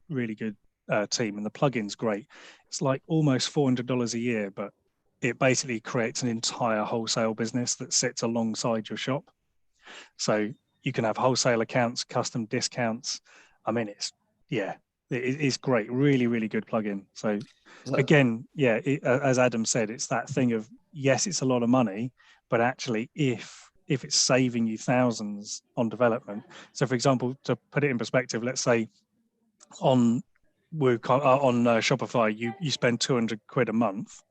team, and the plugin's great. It's like almost $400 a year, but it basically creates an entire wholesale business that sits alongside your shop. So you can have wholesale accounts, custom discounts. I mean, it's great. Really, really good plugin. So again, as Adam said, it's that thing of, yes, it's a lot of money, but actually if it's saving you thousands on development. So for example, to put it in perspective, let's say on Shopify, you spend 200 quid a month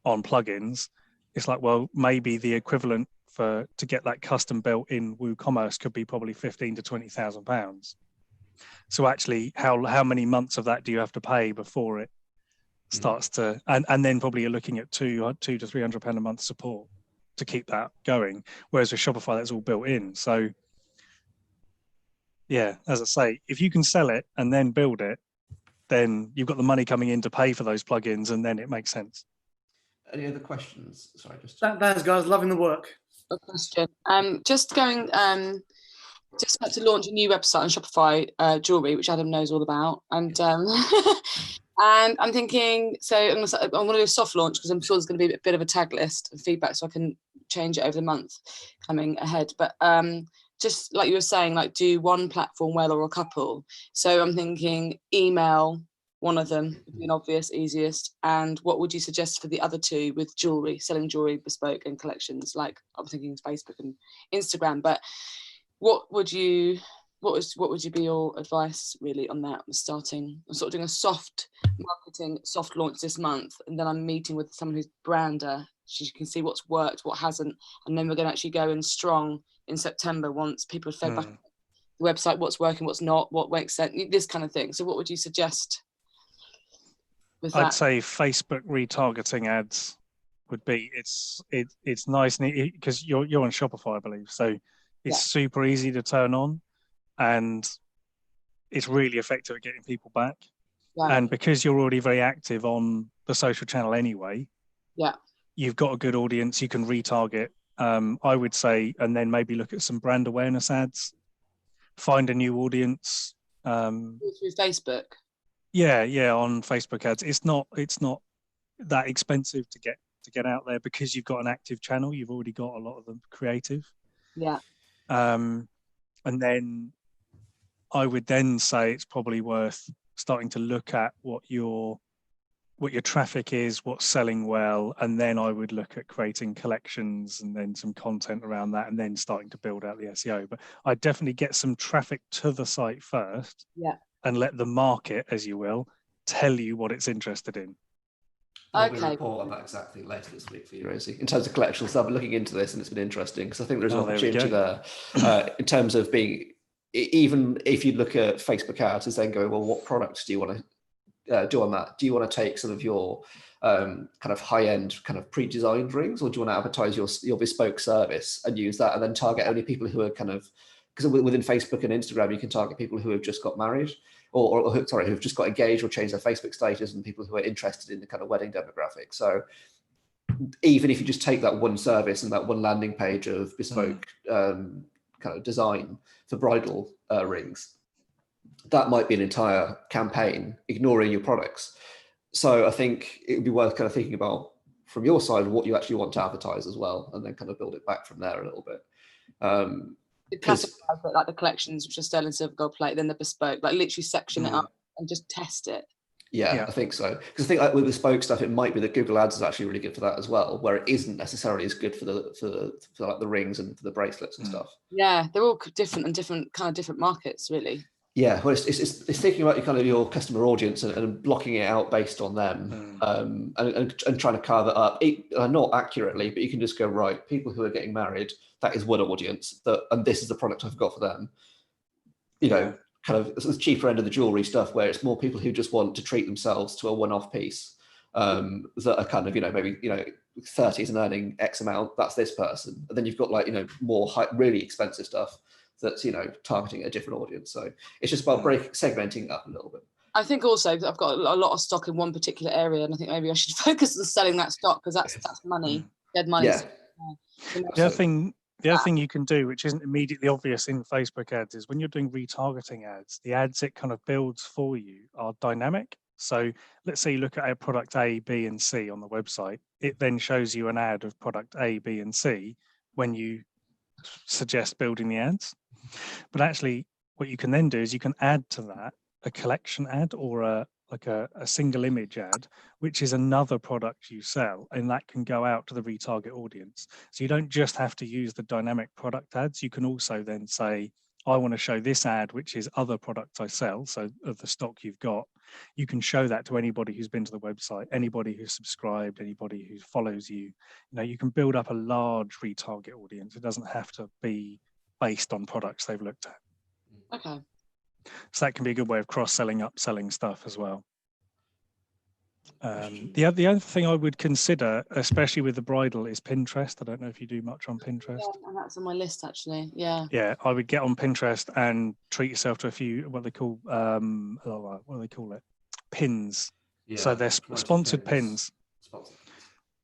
on plugins. It's like, well, maybe the equivalent to get that custom built in WooCommerce could be probably 15 to 20,000 pounds. So actually, how many months of that do you have to pay before it starts to, and then probably you're looking at two to £300 a month support to keep that going. Whereas with Shopify, that's all built in. So yeah, as I say, if you can sell it and then build it, then you've got the money coming in to pay for those plugins, and then it makes sense. Any other questions? Sorry, just Thanks, guys. Loving the work. A question. Just about to launch a new website on Shopify, jewelry, which Adam knows all about, and and I'm thinking, so I'm going to do a soft launch because I'm sure there's going to be a bit of a tag list and feedback, so I can change it over the month coming ahead. But just like you were saying, like do one platform well or a couple. So I'm thinking email, one of them would be an obvious, easiest. And what would you suggest for the other two with jewelry, selling jewelry, bespoke and collections? Like I'm thinking Facebook and Instagram. But what would you be your advice really on that? I'm sort of doing a soft marketing, soft launch this month, and then I'm meeting with someone who's brander. She can see what's worked, what hasn't, and then we're going to actually go in strong in September once people have fed back the website, what's working, what's not, what makes sense, this kind of thing. So what would you suggest with that? I'd say Facebook retargeting ads would be, it's nice because you're on Shopify, I believe, so it's super easy to turn on, and it's really effective at getting people back. And because you're already very active on the social channel anyway, you've got a good audience, you can retarget. I would say, and then maybe look at some brand awareness ads, find a new audience. Through Facebook? Yeah, on Facebook ads. It's not that expensive to get out there because you've got an active channel. You've already got a lot of them creative. Yeah. And then I would then say it's probably worth starting to look at what your traffic is, what's selling well, and then I would look at creating collections and then some content around that, and then starting to build out the SEO. But I'd definitely get some traffic to the site first, and let the market, as you will, tell you what it's interested in. There'll be a report on that exactly later this week for you, Rosie. In terms of collections, I've been looking into this and it's been interesting because I think there's an opportunity there in terms of being, even if you look at Facebook ads, is then going, well, what products do you want to do on that? Do you want to take some of your kind of high-end kind of pre-designed rings, or do you want to advertise your bespoke service and use that and then target only people who are kind of, because within Facebook and Instagram, you can target people who have just got married or who've just got engaged or changed their Facebook status, and people who are interested in the kind of wedding demographic. So even if you just take that one service and that one landing page of bespoke kind of design for bridal rings, that might be an entire campaign ignoring your products. So I think it would be worth kind of thinking about from your side what you actually want to advertise as well, and then kind of build it back from there a little bit. Like the collections, which are sterling silver gold plate, then the bespoke, like literally section it up and just test it. Yeah, I think so. Because I think like with bespoke stuff, it might be that Google Ads is actually really good for that as well, where it isn't necessarily as good for like the rings and for the bracelets and stuff. Yeah, they're all different and different markets, really. Yeah, well, it's thinking about your customer audience and blocking it out based on them, and trying to carve it up, not accurately, but you can just go, right, people who are getting married, that is one audience, and this is the product I've got for them. Kind of the cheaper end of the jewelry stuff, where it's more people who just want to treat themselves to a one-off piece, that are kind of maybe 30s and earning X amount. That's this person, and then you've got like more really expensive stuff that's targeting a different audience. So it's just about segmenting it up a little bit. I think also I've got a lot of stock in one particular area, and I think maybe I should focus on selling that stock because that's money, dead money. Yeah. The other thing you can do, which isn't immediately obvious in Facebook ads, is when you're doing retargeting ads, the ads it kind of builds for you are dynamic. So let's say you look at a product A, B, and C on the website. It then shows you an ad of product A, B, and C when you suggest building the ads. But actually, what you can then do is you can add to that a collection ad or a single image ad, which is another product you sell, and that can go out to the retarget audience. So you don't just have to use the dynamic product ads. You can also then say, I want to show this ad, which is other products I sell. So of the stock you've got, you can show that to anybody who's been to the website, anybody who's subscribed, anybody who follows you. You can build up a large retarget audience. It doesn't have to be based on products they've looked at. Okay. So that can be a good way of cross-selling, upselling stuff as well. The other thing I would consider, especially with the bridal, is Pinterest. I don't know if you do much on Pinterest. Yeah, and that's on my list actually. Yeah. Yeah, I would get on Pinterest and treat yourself to a few what they call pins. Yeah, So they're sponsored pins.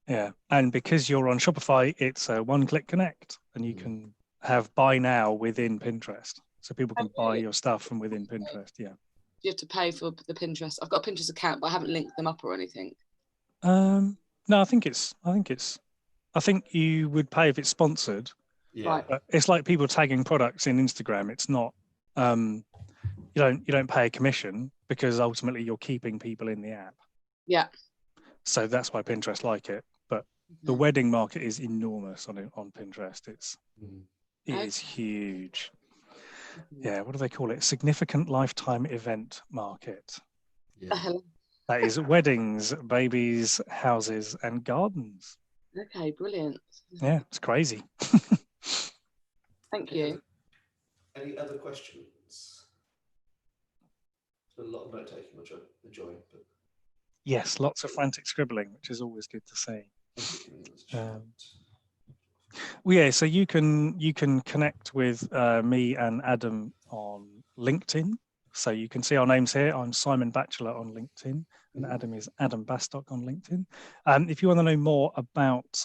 Yeah, and because you're on Shopify, it's a one-click connect, and you can have buy now within Pinterest, so people can buy your stuff from within Pinterest. Yeah. You have to pay for the Pinterest. I've got a Pinterest account, but I haven't linked them up or anything. No, I think you would pay if it's sponsored. Yeah. Right. But it's like people tagging products in Instagram. It's not. You don't pay a commission because ultimately you're keeping people in the app. Yeah. So that's why Pinterest like it. But the wedding market is enormous on Pinterest. It is huge. Yeah, what do they call it? Significant lifetime event market. Yeah. That is weddings, babies, houses, and gardens. Okay, brilliant. Yeah, it's crazy. Thank you. Any other questions? There's been a lot of note taking, which I enjoy. But... Yes, lots of frantic scribbling, which is always good to see. Well, yeah, so you can connect with me and Adam on LinkedIn. So you can see our names here. I'm Simon Batchelor on LinkedIn, and Adam is Adam Bastock on LinkedIn. If you want to know more about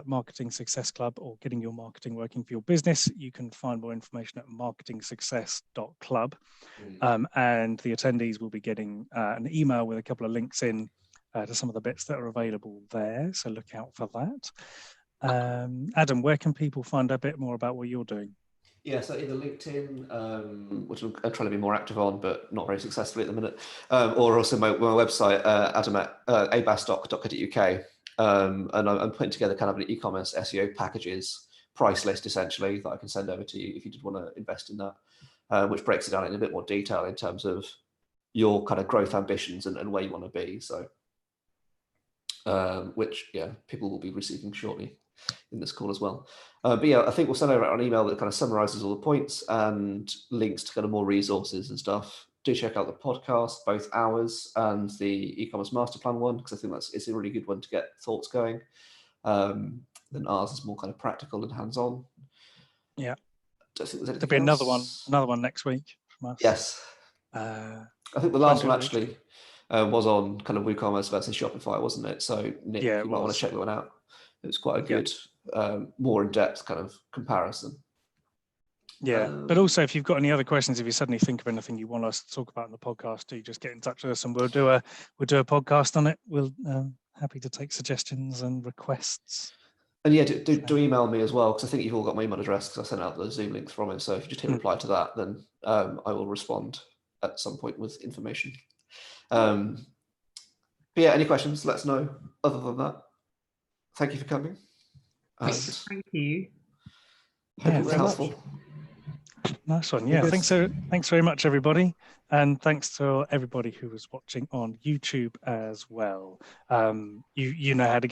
Marketing Success Club or getting your marketing working for your business, you can find more information at marketingsuccess.club. And the attendees will be getting an email with a couple of links in to some of the bits that are available there. So look out for that. Adam, where can people find a bit more about what you're doing? Yeah, so either LinkedIn, which I'm trying to be more active on, but not very successfully at the minute, or also my website, adam@abastock.co.uk. And I'm putting together kind of an e-commerce SEO packages price list, essentially, that I can send over to you if you did want to invest in that, which breaks it down in a bit more detail in terms of your kind of growth ambitions and where you want to be. So, which, yeah, people will be receiving shortly in this call as well. But yeah, I think we'll send over an email that kind of summarizes all the points and links to kind of more resources and stuff. Do check out the podcast, both ours and the e-commerce master plan one, because I think it's a really good one to get thoughts going. Then ours is more kind of practical and hands-on. Yeah. There'll be another one next week from us. Yes. I think the last one actually was on kind of WooCommerce versus Shopify, wasn't it? So Nick, you might want to check that one out. It was quite a good, more in-depth kind of comparison. Yeah, but also if you've got any other questions, if you suddenly think of anything you want us to talk about in the podcast, do just get in touch with us, and we'll do a podcast on it. We'll happy to take suggestions and requests. And yeah, do email me as well, because I think you've all got my email address because I sent out the Zoom links from it. So if you just hit reply to that, then I will respond at some point with information. But yeah, any questions? Let us know. Other than that, thank you for coming. Thank you. Hope it was helpful. Nice one. Yeah, thanks very much, everybody. And thanks to everybody who was watching on YouTube as well. You know how to get